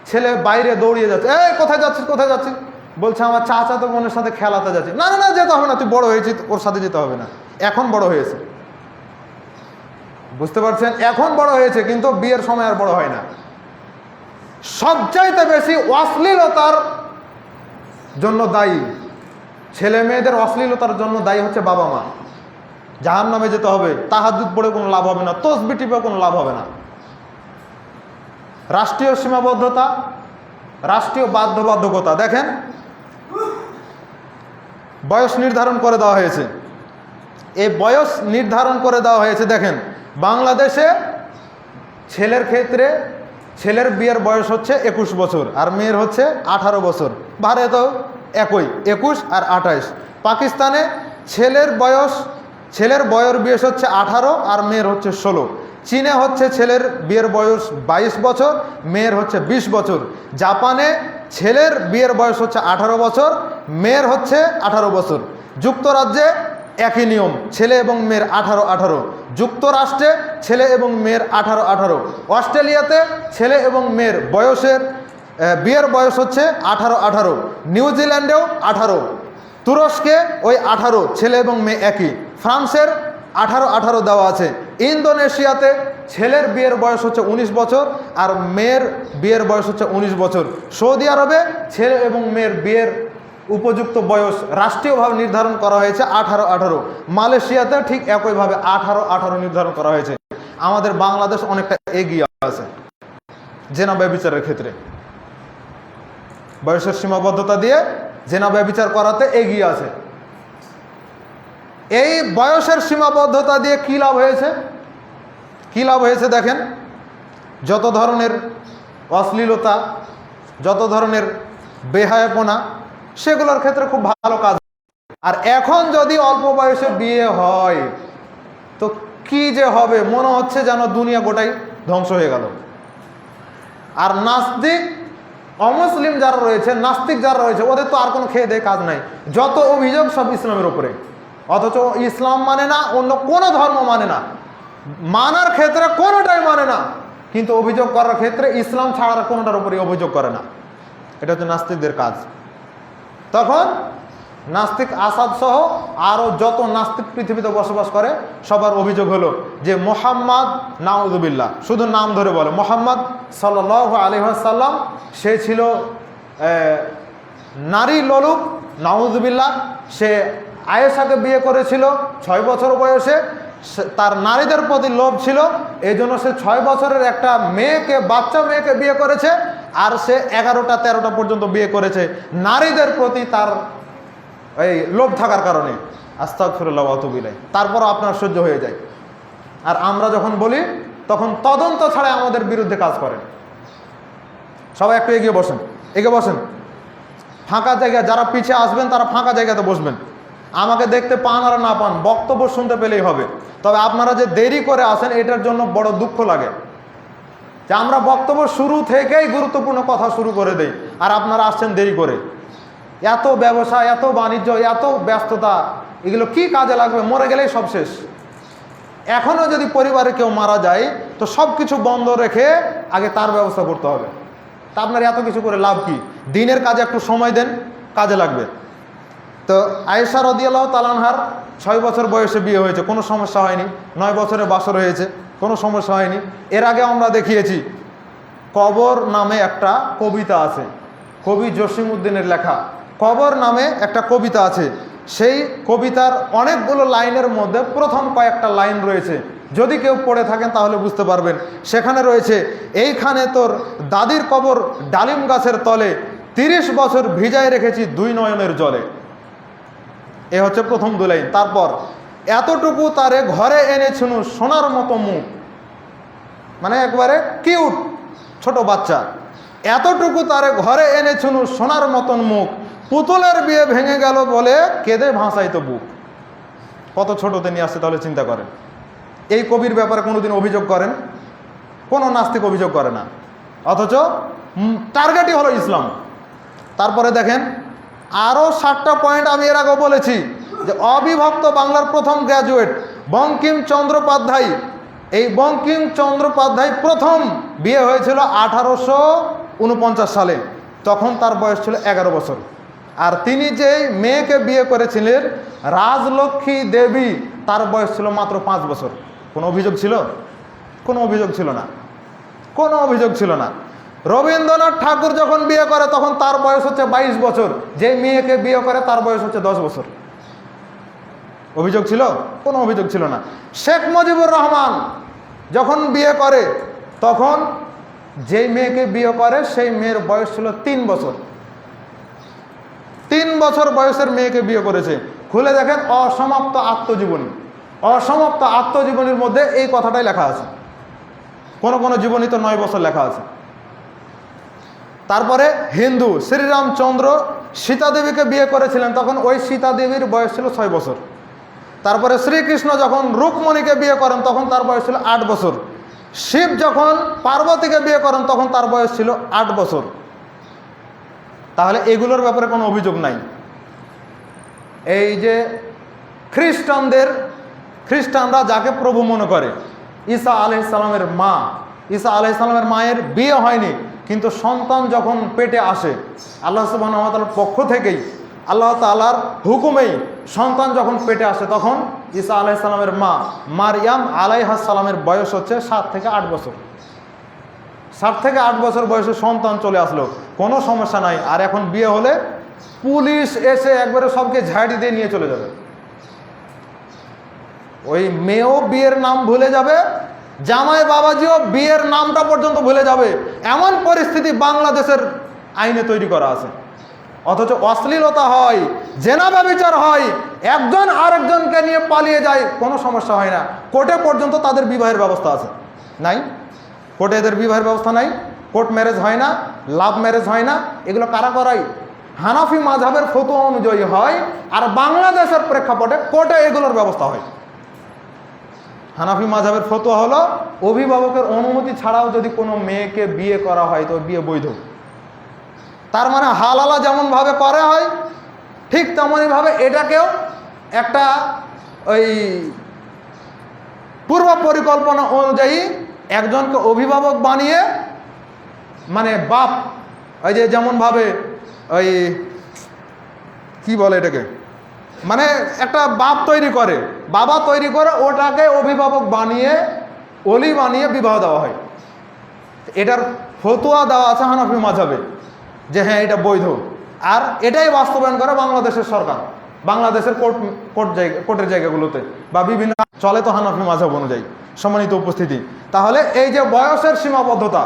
ছেলে বাইরে দৌড়িয়ে যাচ্ছে, এই কোথায় যাচ্ছিস, কোথায় যাচ্ছিস? বলছে আমার চাচা তো বোনের সাথে খেলাতে যাচ্ছি। না না না, যেতে হবে না, তুই বড় হয়েছিস, ওর সাথে যেতে হবে না, এখন বড় হয়েছে। বুঝতে পারছেন? এখন বড় হয়েছে, কিন্তু বিয়ের সময় আর বড় হয় না। সবচাইতে বেশি অশ্লীলতার জন্য দায়ী, ছেলে মেয়েদের অশ্লীলতার জন্য দায়ী হচ্ছে বাবা মা। জাহান্নামে যেতে হবে, তাহাজ্জুদ পড়ে কোনো লাভ হবে না, তসবিহ টিপে কোনো লাভ হবে না। রাষ্ট্রীয় সীমাবদ্ধতা, রাষ্ট্রীয় বাধ্যবাধকতা, দেখেন বয়স নির্ধারণ করে দেওয়া হয়েছে। এই বয়স নির্ধারণ করে দেওয়া হয়েছে, দেখেন বাংলাদেশে ছেলের ক্ষেত্রে ছেলের বিয়ের বয়স হচ্ছে 21 বছর আর মেয়ের হচ্ছে 18 বছর। ভারতেও একই, 21 আর 28। পাকিস্তানে ছেলের বয়স বয়স হচ্ছে 18 আর মেয়ের হচ্ছে 16। চীনে হচ্ছে ছেলের বিয়ের বয়স 22 বছর, মেয়ের হচ্ছে 20 বছর। জাপানে ছেলের বিয়ের বয়স হচ্ছে 18 বছর, মেয়ের হচ্ছে 18 বছর। যুক্তরাজ্যে একই নিয়ম, ছেলে এবং মেয়ের 18-18। যুক্তরাষ্ট্রে ছেলে এবং মেয়ের 18-18। অস্ট্রেলিয়াতে ছেলে এবং মেয়ের বিয়ের বয়স হচ্ছে 18-18। নিউজিল্যান্ডেও 18। তুরস্কে ওই 18, ছেলে এবং মেয়ে একই। ফ্রান্সের 18-18 দেওয়া আছে। ইন্দোনেশিয়াতে ছেলের বিয়ের বয়স হচ্ছে 19 বছর আর মেয়ের বিয়ের বয়স হচ্ছে 19 বছর। সৌদি আরবে ছেলে এবং মেয়ের বিয়ের উপযুক্ত বয়স রাষ্ট্রীয়ভাবে নির্ধারণ করা হয়েছে 18-18। মালয়েশিয়াতেও ঠিক একইভাবে 18-18 নির্ধারণ করা হয়েছে। আমাদের বাংলাদেশ অনেকটা এগিয়ে আছে জেনা ব্যভিচারের ক্ষেত্রে, বয়সের সীমাবদ্ধতা দিয়ে জেনা ব্যভিচার করাতে এগিয়ে আছে। এই বয়সের সীমাবদ্ধতা দিয়ে কী লাভ হয়েছে, কী লাভ হয়েছে দেখেন, যত ধরনের অশ্লীলতা, যত ধরনের বেহায়াপনা, সেগুলোর ক্ষেত্রে খুব ভালো কাজ। আর এখন যদি অল্প বয়সে বিয়ে হয় তো কি যে হবে, মনে হচ্ছে যেন দুনিয়া গোটাই ধ্বংস হয়ে গেল। আর নাস্তিক অমুসলিম যারা রয়েছে, নাস্তিক যারা রয়েছে, ওদের তো আর কোনো খেয়ে দেয়ে কাজ নাই, যত অভিযোগ সব ইসলামের উপরে। অথচ ইসলাম মানে না, অন্য কোনো ধর্ম মানে না, মানার ক্ষেত্রে কোনোটাই মানে না, কিন্তু অভিযোগ করার ক্ষেত্রে ইসলাম ছাড়ার কোনোটার উপরে অভিযোগ করে না। এটা হচ্ছে নাস্তিকদের কাজ। তখন নাস্তিক আসাদ সহ আরও যত নাস্তিক পৃথিবীতে বসবাস করে সবার অভিযোগ হলো যে মোহাম্মদ, নাউযুবিল্লাহ, শুধু নাম ধরে বলে মোহাম্মদ সাল্লাল্লাহু আলাইহি ওয়াসাল্লাম, সে ছিল নারী লোলুপ, নাউযুবিল্লাহ। সে আয়েশাকে বিয়ে করেছিল 6 বছর বয়সে, তার নারীদের প্রতি লোভ ছিল, এই জন্য সে 6 বছরের একটা মেয়েকে, বাচ্চা মেয়েকে বিয়ে করেছে, আর সে 11টা 13টা পর্যন্ত বিয়ে করেছে নারীদের প্রতি তার এই লোভ থাকার কারণে। আস্তাগফিরুল্লাহ ওয়া আতুবু ইলাইহি। তারপরও আপনার সহ্য হয়ে যায়। আর আমরা যখন বলি তখন তদন্ত ছাড়া আমাদের বিরুদ্ধে কাজ করেন। সবাই একটু এগিয়ে বসেন, এগিয়ে বসেন। ফাঁকা জায়গা, যারা পিছিয়ে আসবেন তারা ফাঁকা জায়গাতে বসবেন। আমাকে দেখতে পান আর না পান, বক্তব্য শুনতে পেলেই হবে। তবে আপনারা যে দেরি করে আসেন এটার জন্য বড় দুঃখ লাগে, যে আমরা বক্তব্য শুরু থেকেই গুরুত্বপূর্ণ কথা শুরু করে দেই, আর আপনারা আসছেন দেরি করে। এত ব্যবসা, এত বাণিজ্য, এত ব্যস্ততা, এগুলো কি কাজে লাগবে? মরে গেলেই সব শেষ। এখনও যদি পরিবারে কেউ মারা যায় তো সব কিছু বন্ধ রেখে আগে তার ব্যবস্থা করতে হবে। তা আপনার এত কিছু করে লাভ কি? দিনের কাজে একটু সময় দেন, কাজে লাগবে। তো আয়েশা রাদিয়াল্লাহু তাআলা আনহার 6 বছর বয়সে বিয়ে হয়েছে, কোনো সমস্যা হয়নি। 9 বছরে বাসর হয়েছে, কোনো সমস্যা হয়নি। এর আগে আমরা দেখিয়েছি কবর নামে একটা কবিতা আছে, কবি জসিমউদ্দিনের লেখা। কবর নামে একটা কবিতা আছে, সেই কবিতার অনেকগুলো লাইনের মধ্যে প্রথম কয়েকটা লাইন রয়েছে, যদি কেউ পড়ে থাকেন তাহলে বুঝতে পারবেন। সেখানে রয়েছে, এইখানে তোর দাদির কবর ডালিম গাছের তলে, 30 বছর ভিজায় রেখেছি 2 নয়নের জলে। এ হচ্ছে প্রথম 2 লাইন। তারপর, এতটুকু তারে ঘরে এনেছিনু সোনার মতো মুখ, মানে একবারে কিউট ছোট বাচ্চা। এতটুকু তারে ঘরে এনেছিনু সোনার মতন মুখ, পুতুলের বিয়ে ভেঙে গেল বলে কেঁদে ভাসাইতো বুক। কত ছোটতে নিয়ে আসছে তাহলে চিন্তা করেন। এই কবির ব্যাপারে কোনোদিন অভিযোগ করেন? কোনো নাস্তিক অভিযোগ করে না, অথচ টার্গেটই হলো ইসলাম। তারপরে দেখেন আরও 7টা পয়েন্ট আমি এর আগেও বলেছি, যে অবিভক্ত বাংলার প্রথম গ্র্যাজুয়েট বঙ্কিম চন্দ্রোপাধ্যায়। এই বঙ্কিম চন্দ্রোপাধ্যায় প্রথম বিয়ে হয়েছিল 1849 সালে, তখন তার বয়স ছিল 11 বছর। আর তিনি যেই মেয়েকে বিয়ে করেছিলেন রাজলক্ষ্মী দেবী, তার বয়স ছিল মাত্র 5 বছর। কোনো অভিযোগ ছিল? কোনো অভিযোগ ছিল না, কোনো অভিযোগ ছিল না। রবীন্দ্রনাথ ঠাকুর যখন বিয়ে করে তখন তার বয়স হচ্ছে 22 বছর, যে মেয়েকে বিয়ে করে তার বয়স হচ্ছে 10 বছর। অভিযোগ ছিল? কোনো অভিযোগ ছিল না। শেখ মুজিবুর রহমান যখন বিয়ে করে তখন যেই মেয়েকে বিয়ে করে সেই মেয়ের বয়স ছিল 3 বছর। 3 বছর বয়সের মেয়েকে বিয়ে করেছে। খুলে দেখেন অসমাপ্ত আত্মজীবনী, অসমাপ্ত আত্মজীবনীর মধ্যে এই কথাটাই লেখা আছে। কোন কোন জীবনী তো 9 বছর লেখা আছে। তারপরে হিন্দু শ্রীরামচন্দ্র সীতা দেবীকে বিয়ে করেছিলেন, তখন ওই সীতা দেবীর বয়স ছিল 6 বছর। তারপরে শ্রীকৃষ্ণ যখন রুকমণিকে বিয়ে করেন তখন তার বয়স ছিল 8 বছর। শিব যখন পার্বতীকে বিয়ে করেন তখন তার বয়স ছিল 8 বছর। তাহলে এগুলোর ব্যাপারে কোনো অভিযোগ নাই। এই যে খ্রিস্টানরা যাকে প্রভু মনে করে, ঈসা আলাইহিস সালামের মা, ঈসা আলাইহিস সালামের মায়ের বিয়ে হয়নি, কিন্তু সন্তান যখন পেটে আসে আল্লাহ সুবহানাহু ওয়া তাআলার পক্ষ থেকেই, আল্লাহ তাআলার হুকুমেই সন্তান যখন পেটে আসে, তখন ঈসা আলাইহিস সালামের মা মারইয়াম আলাইহাস সালামের বয়স হচ্ছে 7 থেকে 8 বছর। 7 থেকে 8 বছর বয়সে সন্তান চলে আসলো, কোনো সমস্যা নাই। আর এখন বিয়ে হলে পুলিশ এসে একবারে সবকে ঝাড়ি দিয়ে নিয়ে চলে যাবে। ওই মেয়েও বিয়ের নাম ভুলে যাবে, জামাই বাবাজিও বিয়ের নামটা পর্যন্ত ভুলে যাবে। এমন পরিস্থিতি বাংলাদেশের আইনে তৈরি করা আছে। অথচ অশ্লীলতা হয়, জেনা ব্যভিচার হয়, একজন আরেকজনকে নিয়ে পালিয়ে যায়, কোনো সমস্যা হয় না। কোর্টে পর্যন্ত তাদের বিবাহের ব্যবস্থা আছে, নাই? কোর্টে এদের বিবাহের ব্যবস্থা নাই, কোর্ট ম্যারেজ হয় না, লাভ ম্যারেজ হয় না। এগুলো কারা করাই? হানাফি মাযহাবের ফতোয়া অনুযায়ী হয়, আর বাংলাদেশের প্রেক্ষাপটে কোর্টে এগুলোর ব্যবস্থা হয়। হানাফি মাযহাবের ফতোয়া হলো অভিভাবকের অনুমতি ছাড়াও যদি কোনো মেয়েকে বিয়ে করা হয় তো বিয়ে বৈধ। তার মানে হালালা যেমনভাবে করা হয় ঠিক তেমনইভাবে এটাকেও একটা ওই পূর্ব পরিকল্পনা অনুযায়ী একজনকে অভিভাবক বানিয়ে, মানে বাপ, ওই যে যেমনভাবে ওই কি বলে এটাকে, মানে একটা বাপ তৈরি করে, বাবা তৈরি করে ওটাকে অভিভাবক বানিয়ে অলি বানিয়ে বিবাহ দেওয়া হয়। এটার ফতোয়া দেওয়া আছে হানাফি মাযহাবে যে হ্যাঁ এটা বৈধ, আর এটাই বাস্তবায়ন করে বাংলাদেশের সরকার, বাংলাদেশের কোর্টের জায়গাগুলোতে বা বিভিন্ন চলে তো হানাফি মাযহাব অনুযায়ী। সম্মানিত উপস্থিতি, তাহলে এই যে বয়সের সীমাবদ্ধতা,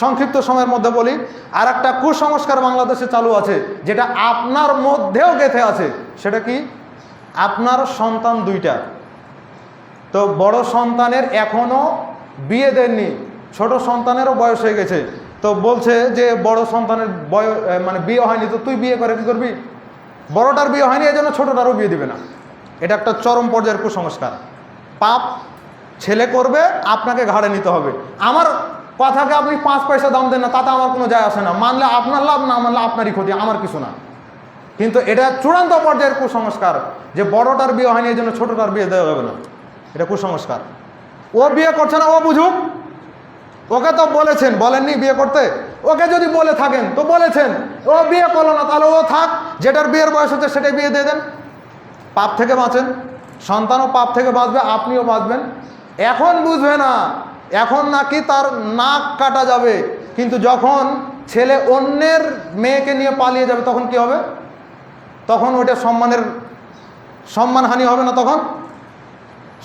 সংক্ষিপ্ত সময়ের মধ্যে বলি, আর একটা কুসংস্কার বাংলাদেশে চালু আছে যেটা আপনার মধ্যেও গেঁথে আছে। সেটা কি? আপনার সন্তান দুইটা, তো বড় সন্তানের এখনো বিয়ে দেননি, ছোট সন্তানেরও বয়স হয়ে গেছে, তো বলছে যে বড় সন্তানের বয়স মানে বিয়ে হয়নি, তো তুই বিয়ে করে কি করবি? বড়টার বিয়ে হয়নি এই জন্য ছোটটারও বিয়ে দিবে না। এটা একটা চরম পর্যায়ের কুসংস্কার। পাপ ছেলে করবে, আপনাকে ঘাড়ে নিতে হবে। আমার কথাকে আপনি 5 পয়সা দাম দেন না, তাতে আমার কোনো যায় আসে না, মানলে আপনার লাভ, না মানলে আপনারই ক্ষতি, আমার কিছু না। কিন্তু এটা চূড়ান্ত পর্যায়ের কুসংস্কার যে বড়টার বিয়ে হয়নি এই জন্য ছোটটার বিয়ে দেওয়া যাবে না। এটা কুসংস্কার। ও বিয়ে করছে না, ও বুঝুক। ওকে তো বলেছেন, বলেননি বিয়ে করতে? ওকে যদি বলে থাকেন তো বলেছেন, ও বিয়ে করলো না, তাহলে ও থাক, যেটার বিয়ের বয়স হচ্ছে সেটাই বিয়ে দিয়ে দেন। পাপ থেকে বাঁচেন, সন্তানও পাপ থেকে বাঁচবে, আপনিও বাঁচবেন। এখন বুঝবে না, এখন নাকি তার নাক কাটা যাবে, কিন্তু যখন ছেলে অন্যের মেয়েকে নিয়ে পালিয়ে যাবে তখন কি হবে? তখন ওইটা সম্মানহানি হবে না? তখন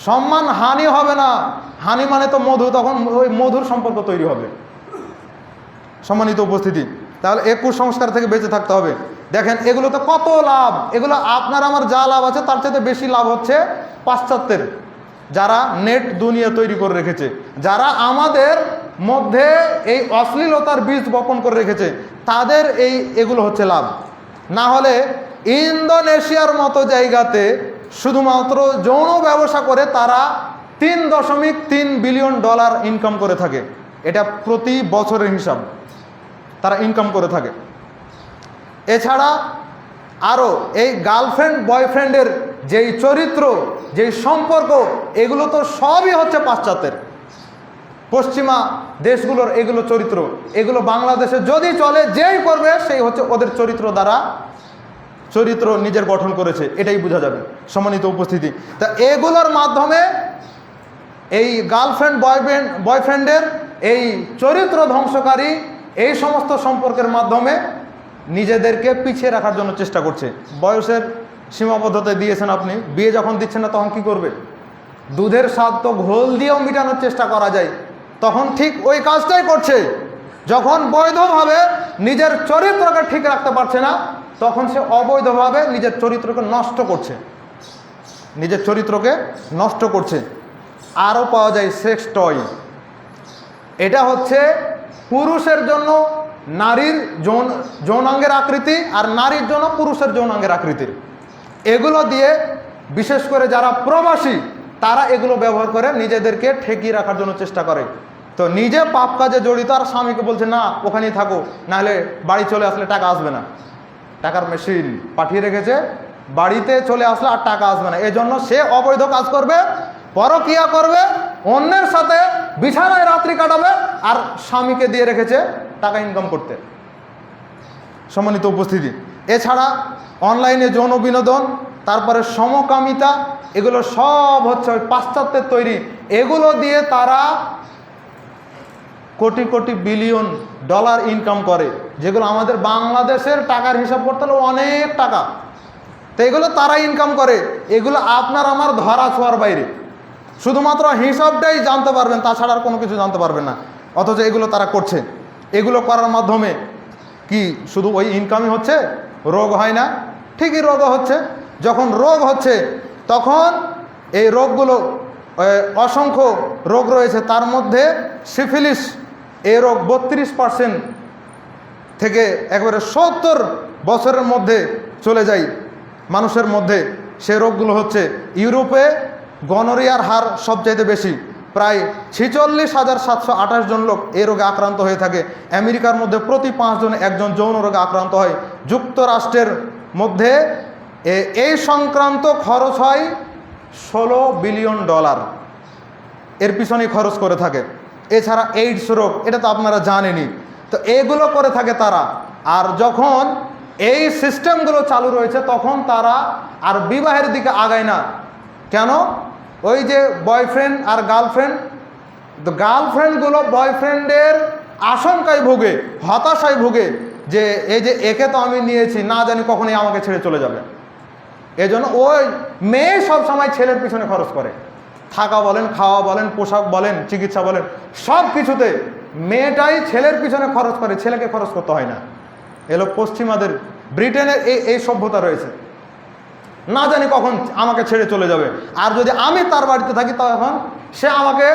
সম্মানহানি হবে না, হানি মানে তো মধু, তখন ওই মধুর সম্পর্ক তৈরি হবে। সম্মানিত উপস্থিতি, তাহলে এই কুসংস্কার থেকে বেঁচে থাকতে হবে। দেখেন এগুলোতে কত লাভ, এগুলো আপনার আমার যা লাভ আছে তার চাইতে বেশি লাভ হচ্ছে পাশ্চাত্যের, যারা নেট দুনিয়া তৈরি করে রেখেছে, যারা আমাদের মধ্যে এই অশ্লীলতার বীজ বপন করে রেখেছে, তাদের এগুলো হচ্ছে লাভ। না হলে ইন্দোনেশিয়ার মতো জায়গাতে শুধুমাত্র যৌন ব্যবসা করে তারা $3.3 বিলিয়ন ইনকাম করে থাকে। এটা প্রতি বছরের হিসাব, তারা ইনকাম করে থাকে। এছাড়া আরও এই গার্লফ্রেন্ড বয়ফ্রেন্ডের যেই চরিত্র, যেই সম্পর্ক, এগুলো তো সবই হচ্ছে পাশ্চাত্যের, পশ্চিমা দেশগুলোর এগুলো চরিত্র। এগুলো বাংলাদেশে যদি চলে, যেই করবে সেই হচ্ছে ওদের চরিত্র দ্বারা চরিত্র নিজের গঠন করেছে, এটাই বোঝা যাবে। সম্মানিত উপস্থিতি, তা এগুলোর মাধ্যমে এই গার্লফ্রেন্ড বয়ফ্রেন্ডের এই চরিত্র ধ্বংসকারী এই সমস্ত সম্পর্কের মাধ্যমে নিজেদেরকে পিছিয়ে রাখার জন্য চেষ্টা করছে। বয়সের সীমাবদ্ধতা দিয়েছেন আপনি, বিয়ে যখন দিচ্ছেন না তখন কি করবে? দুধের স্বাদ তো ঘোল দিয়েও মেটানোর চেষ্টা করা যায়, তখন ঠিক ওই কাজটাই করছে। যখন বৈধভাবে নিজের চরিত্রকে ঠিক রাখতে পারছে না, তখন সে অবৈধভাবে নিজের চরিত্রকে নষ্ট করছে, নিজের চরিত্রকে নষ্ট করছে। আরও পাওয়া যায় সেক্স টয়। এটা হচ্ছে পুরুষের জন্য নারীর যৌনাঙ্গের আকৃতি, আর নারীর জন্য পুরুষের যৌনাঙ্গের আকৃতির। এগুলো দিয়ে বিশেষ করে যারা প্রবাসী তারা এগুলো ব্যবহার করে নিজেদেরকে ঠেকিয়ে রাখার জন্য চেষ্টা করে। তো নিজে পাপ কাজে জড়িত, আর স্বামীকে বলছে না ওখানেই থাকো, নাহলে বাড়ি চলে আসলে টাকা আসবে না। টাকার মেশিন পাঠিয়ে রেখেছে, বাড়িতে চলে আসলে আর টাকা আসবে না, এজন্য সে অবৈধ কাজ করবে, পরকিয়া করবে, অন্যের সাথে বিছানায় রাত্রি কাটাবে, আর স্বামীকে দিয়ে রেখেছে টাকা ইনকাম করতে। সম্মানিত উপস্থিতি, এছাড়া অনলাইনে যৌন বিনোদন, তারপরে সমকামিতা, এগুলো সব হচ্ছে ওই পাশ্চাত্যের তৈরি। এগুলো দিয়ে তারা crore crore billion dollar income করে, যেগুলো আমাদের বাংলাদেশের টাকার হিসাব করতে হলে অনেক টাকা। তো এগুলো তারা ইনকাম করে, এগুলো আপনার আমার ধরা ছোঁয়ার বাইরে, শুধুমাত্র হিসাবটাই জানতে পারবেন, তাছাড়া আর কোনো কিছু জানতে পারবেন না। অথচ এগুলো তারা করছে। এগুলো করার মাধ্যমে কি শুধু ওই ইনকামই হচ্ছে, রোগ হয় না? ঠিকই রোগও হচ্ছে। যখন রোগ হচ্ছে তখন এই রোগগুলো, অসংখ্য রোগ রয়েছে, তার মধ্যে সিফিলিস এই রোগ 32% থেকে একবারে 70 বছরের মধ্যে চলে যায় মানুষের মধ্যে। সে রোগগুলো হচ্ছে, ইউরোপে গনোরিয়ার হার সবচাইতে বেশি, প্রায় 46,728 জন লোক এই রোগে আক্রান্ত হয়ে থাকে। আমেরিকার মধ্যে প্রতি 5 জনে একজন যৌন রোগে আক্রান্ত হয়। যুক্তরাষ্ট্রের মধ্যে এই সংক্রান্ত খরচ হয় $16 বিলিয়ন, এর পিছনেই খরচ করে থাকে। এছাড়া এইডস রোগ, এটা তো আপনারা জানেনই। তো এগুলো করে থাকে তারা। আর যখন এই সিস্টেমগুলো চালু রয়েছে তখন তারা আর বিবাহের দিকে আগায় না। কেন? ওই যে বয়ফ্রেন্ড আর গার্লফ্রেন্ড, তো গার্লফ্রেন্ডগুলো বয়ফ্রেন্ডের আশঙ্কায় ভোগে, হতাশায় ভোগে, যে এই যে একে তো আমি নিয়েছি, না জানি কখনই আমাকে ছেড়ে চলে যাবে। এজন্য ওই মেয়ে সব সময় ছেলের পিছনে খরচ করে। থাকা বলেন, খাওয়া বলেন, পোশাক বলেন, চিকিৎসা বলেন, সব কিছুতে মেয়েটাই ছেলের পিছনে খরচ করে, ছেলেকে খরচ করতে হয় না। এলো পশ্চিমাদের, ব্রিটেনের এই সভ্যতা রয়েছে। না জানি কখন আমাকে ছেড়ে চলে যাবে, আর যদি আমি তার বাড়িতে থাকি তখন সে আমাকে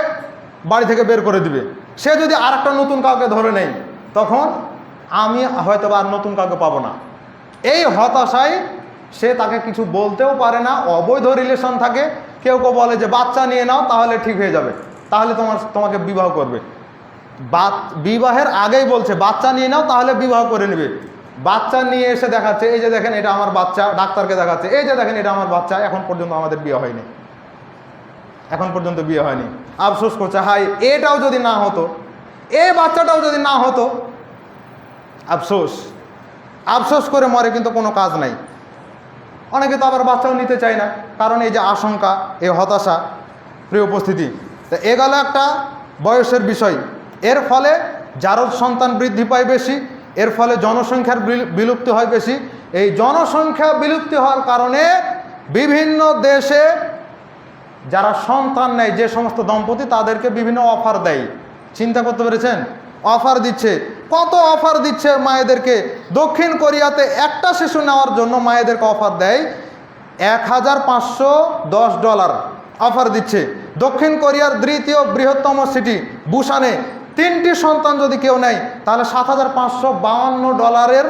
বাড়ি থেকে বের করে দিবে। সে যদি আর একটা নতুন কাউকে ধরে নেয় তখন আমি হয়তো আর নতুন কাউকে পাবো না। এই হতাশায় সে তাকে কিছু বলতেও পারে না, অবৈধ রিলেশন থাকে। কেউ কেউ বলে যে বাচ্চা নিয়ে নাও তাহলে ঠিক হয়ে যাবে, তাহলে তোমাকে বিবাহ করবে। বিবাহের আগেই বলছে বাচ্চা নিয়ে নাও তাহলে বিবাহ করে নেবে। বাচ্চা নিয়ে এসে দেখাচ্ছে, এই যে দেখেন এটা আমার বাচ্চা, ডাক্তারকে দেখাচ্ছে, এই যে দেখেন এটা আমার বাচ্চা, এখন পর্যন্ত আমাদের বিয়ে হয়নি, এখন পর্যন্ত বিয়ে হয়নি। আফসোস করছে, হাই এটাও যদি না হতো, এই বাচ্চাটাও যদি না হতো। আফসোস, আফসোস করে মরে, কিন্তু কোনো কাজ নাই। অনেকে তো আবার বাচ্চাও নিতে চায় না, কারণ এই যে আশঙ্কা, এই হতাশা। প্রিয় উপস্থিতি, তো এ গেল একটা বয়সের বিষয়। এর ফলে জারজ সন্তান বৃদ্ধি পায় বেশি, এর ফলে জনসংখ্যার বিলুপ্তি হয় বেশি। এই জনসংখ্যা বিলুপ্তি হওয়ার কারণে বিভিন্ন দেশে যারা সন্তান নেয়, যে সমস্ত দম্পতি, তাদেরকে বিভিন্ন অফার দেয়। চিন্তা করতে পেরেছেন? অফার দিচ্ছে, কত অফার দিচ্ছে মায়েদেরকে। দক্ষিণ কোরিয়াতে একটা শিশু নেওয়ার জন্য মায়েদেরকে অফার দেয় $1,510 অফার দিচ্ছে। দক্ষিণ কোরিয়ার দ্বিতীয় বৃহত্তম সিটি বুসানে 3টি সন্তান যদি কেউ নেয় তাহলে $7,552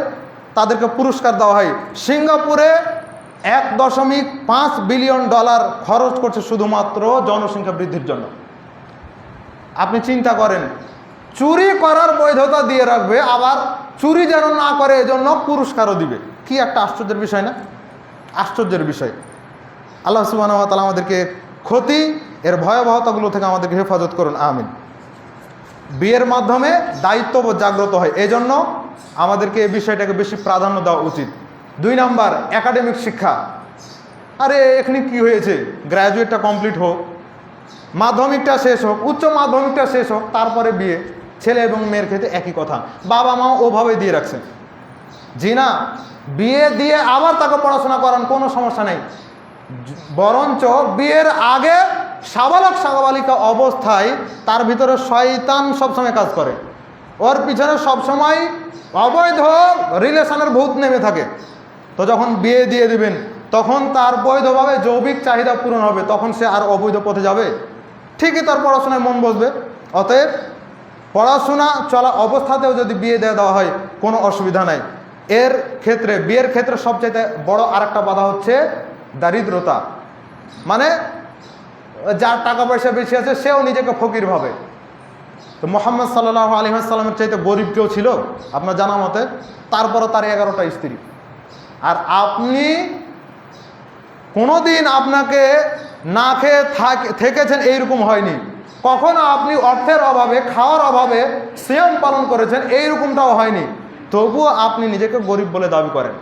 তাদেরকে পুরস্কার দেওয়া হয়। সিঙ্গাপুরে $1.5 বিলিয়ন খরচ করছে শুধুমাত্র জনসংখ্যা বৃদ্ধির জন্য। আপনি চিন্তা করেন, চুরি করার বৈধতা দিয়ে রাখবে, আবার চুরি যেন না করে এজন্য পুরস্কারও দিবে। কি একটা আশ্চর্যের বিষয় না? আশ্চর্যের বিষয়। আল্লাহ সুবহানাহু ওয়া তাআলা আমাদেরকে ক্ষতি, এর ভয়াবহতাগুলো থেকে আমাদেরকে হেফাজত করুন, আমিন। বিয়ের মাধ্যমে দায়িত্ববোধ জাগ্রত হয়, এজন্য আমাদেরকে এই বিষয়টাকে বেশি প্রাধান্য দেওয়া উচিত। 2 নাম্বার, একাডেমিক শিক্ষা। আরে এখানে কি হয়েছে, গ্র্যাজুয়েটটা কমপ্লিট হোক, মাধ্যমিকটা শেষ হোক, উচ্চ মাধ্যমিকটা শেষ হোক, তারপরে বিয়ে। ছেলে এবং মেয়ের ক্ষেত্রে একই কথা, বাবা মাও ওভাবে দিয়ে রাখছেন। জি না, বিয়ে দিয়ে আবার তাকে পড়াশোনা করান, কোনো সমস্যা নেই। বরঞ্চ বিয়ের আগে সাবালক সাবালিকা অবস্থায় তার ভিতরে শয়তান সবসময় কাজ করে, ওর পিছনে সবসময় অবৈধ রিলেশনের ভূত নেমে থাকে। তো যখন বিয়ে দিয়ে দিবেন তখন তার বৈধভাবে যৌবিক চাহিদা পূরণ হবে, তখন সে আর অবৈধ পথে যাবে? ঠিকই তার পড়াশোনায় মন বসবে। অতএব পড়াশোনা চলা অবস্থাতেও যদি বিয়ে দেওয়া হয় কোনো অসুবিধা নাই। এর ক্ষেত্রে, বিয়ের ক্ষেত্রে সবচেয়ে বড় আরেকটা বাধা হচ্ছে দারিদ্রতা। মানে যার টাকা পয়সা বেশি আছে সেও নিজেকে ফকির ভাবে। তো মুহাম্মদ সাল্লাল্লাহু আলাইহি ওয়াসাল্লামের চাইতে গরিব কেউ ছিল আপনার জানা মতে? তারপরও তার 11টা স্ত্রী। আর আপনি কোনোদিন আপনাকে না খেয়ে থেকেছেন এইরকম হয়নি। কখনো আপনি অর্থের অভাবে, খাওয়ার অভাবে সিয়াম পালন করেছেন এইরকমটাও হয়নি, তবুও আপনি নিজেকে গরিব বলে দাবি করেন।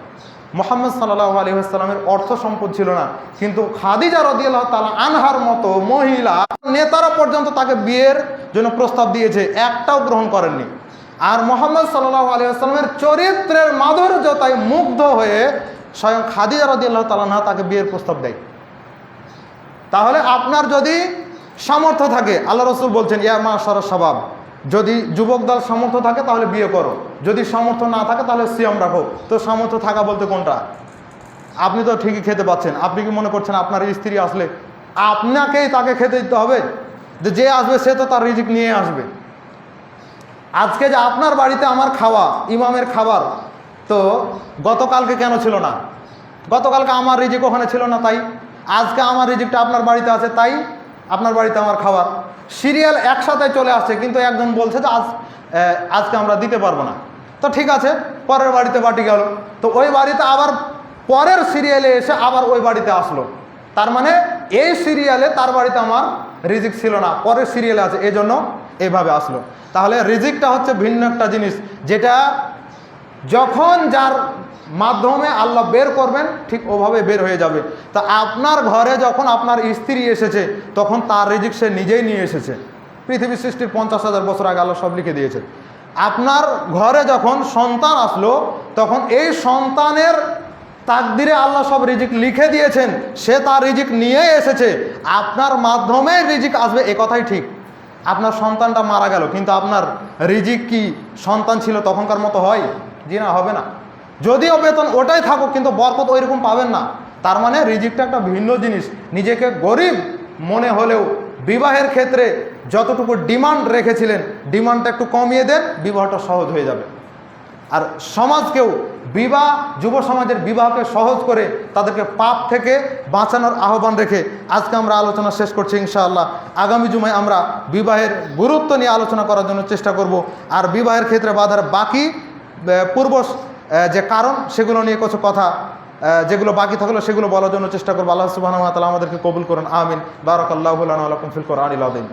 মুহাম্মদ সাল্লাল্লাহু আলাইহি ওয়াসাল্লামের অর্থ সম্পদ ছিল না, কিন্তু খাদিজা রাদিয়াল্লাহু তাআলা আনহার মতো মহিলা, নেতারা পর্যন্ত তাকে বিয়ের জন্য প্রস্তাব দিয়েছে, একটাও গ্রহণ করেননি। আর মুহাম্মদ সাল্লাল্লাহু আলাইহি ওয়াসাল্লামের চরিত্রের মাধুর্যতায় মুগ্ধ হয়ে স্বয়ং খাদিজা রাদিয়াল্লাহু তাআলা আনহা তাকে বিয়ের প্রস্তাব দেয়। তাহলে আপনার যদি সামর্থ্য থাকে, আল্লাহ রাসূল বলছেন ইয়া মাশারা শাবাব, যদি যুবক দল সামর্থ্য থাকে তাহলে বিয়ে করো, যদি সামর্থ্য না থাকে তাহলে সিয়াম রাখো। তো সামর্থ্য থাকা বলতে কোনটা? আপনি তো ঠিকই খেতে পাচ্ছেন। আপনি কি মনে করছেন আপনার স্ত্রী আসলে আপনাকেই তাকে খেতে দিতে হবে? যে আসবে সে তো তার রিজিক নিয়ে আসবে। আজকে যে আপনার বাড়িতে আমার খাওয়া, ইমামের খাবার, তো গতকালকে কেন ছিল না? গতকালকে আমার রিজিক ওখানে ছিল না, তাই আজকে আমার রিজিকটা আপনার বাড়িতে আছে, তাই আপনার বাড়িতে আমার খাবার, সিরিয়াল একসাথে চলে আসছে, কিন্তু একজন বলছে যে আজকে আমরা দিতে পারবো না। তো ঠিক আছে, পরের বাড়িতে পার্টি গেল, তো ওই বাড়িতে আবার পরের সিরিয়ালে এসে আবার ওই বাড়িতে আসলো। তার মানে এই সিরিয়ালে তার বাড়িতে আমার রিজিক ছিল না, পরের সিরিয়ালে আছে, এই জন্য এইভাবে আসলো। তাহলে রিজিকটা হচ্ছে ভিন্ন একটা জিনিস, যেটা যখন যার মাধ্যমে আল্লাহ বের করবেন ঠিক ওভাবে বের হয়ে যাবে। তা আপনার ঘরে যখন আপনার স্ত্রী এসেছে, তখন তার রিজিক সে নিজেই নিয়ে এসেছে। পৃথিবী সৃষ্টির 50,000 বছর আগে আল্লাহ সব লিখে দিয়েছে। আপনার ঘরে যখন সন্তান আসলো, তখন এই সন্তানের তাকদিরে আল্লাহ সব রিজিক লিখে দিয়েছেন, সে তার রিজিক নিয়ে এসেছে, আপনার মাধ্যমে রিজিক আসবে, এ কথাই ঠিক। আপনার সন্তানটা মারা গেল, কিন্তু আপনার রিজিক কি সন্তান ছিল তখনকার মতো হয়? জি না, হবে না। যদিও বেতন ওটাই থাকুক, কিন্তু বরকত ওই রকম পাবেন না। তার মানে রিজিকটা একটা ভিন্ন জিনিস। নিজেকে গরিব মনে হলেও বিবাহের ক্ষেত্রে যতটুকু ডিমান্ড রেখেছিলেন, ডিমান্ডটা একটু কমিয়ে দেন, বিবাহটা সহজ হয়ে যাবে। আর সমাজকেও বিবাহ, যুব সমাজের বিবাহকে সহজ করে তাদেরকে পাপ থেকে বাঁচানোর আহ্বান রেখে আজকে আমরা আলোচনা শেষ করছি। ইনশাআল্লাহ আগামী জুমায় আমরা বিবাহের গুরুত্ব নিয়ে আলোচনা করার জন্য চেষ্টা করব। আর বিবাহের ক্ষেত্রে বাধার বাকি পূর্ব যে কারণ, সেগুলো নিয়ে কিছু কথা যেগুলো বাকি থাকলো সেগুলো বলার জন্য চেষ্টা করবো। আল্লাহ সুবহানাহু ওয়া তাআলা আমাদেরকে কবুল করুন, আমিন। বারাকাল্লাহু লানা ওয়া লাকুম ফিল কোরআনিল আযীম।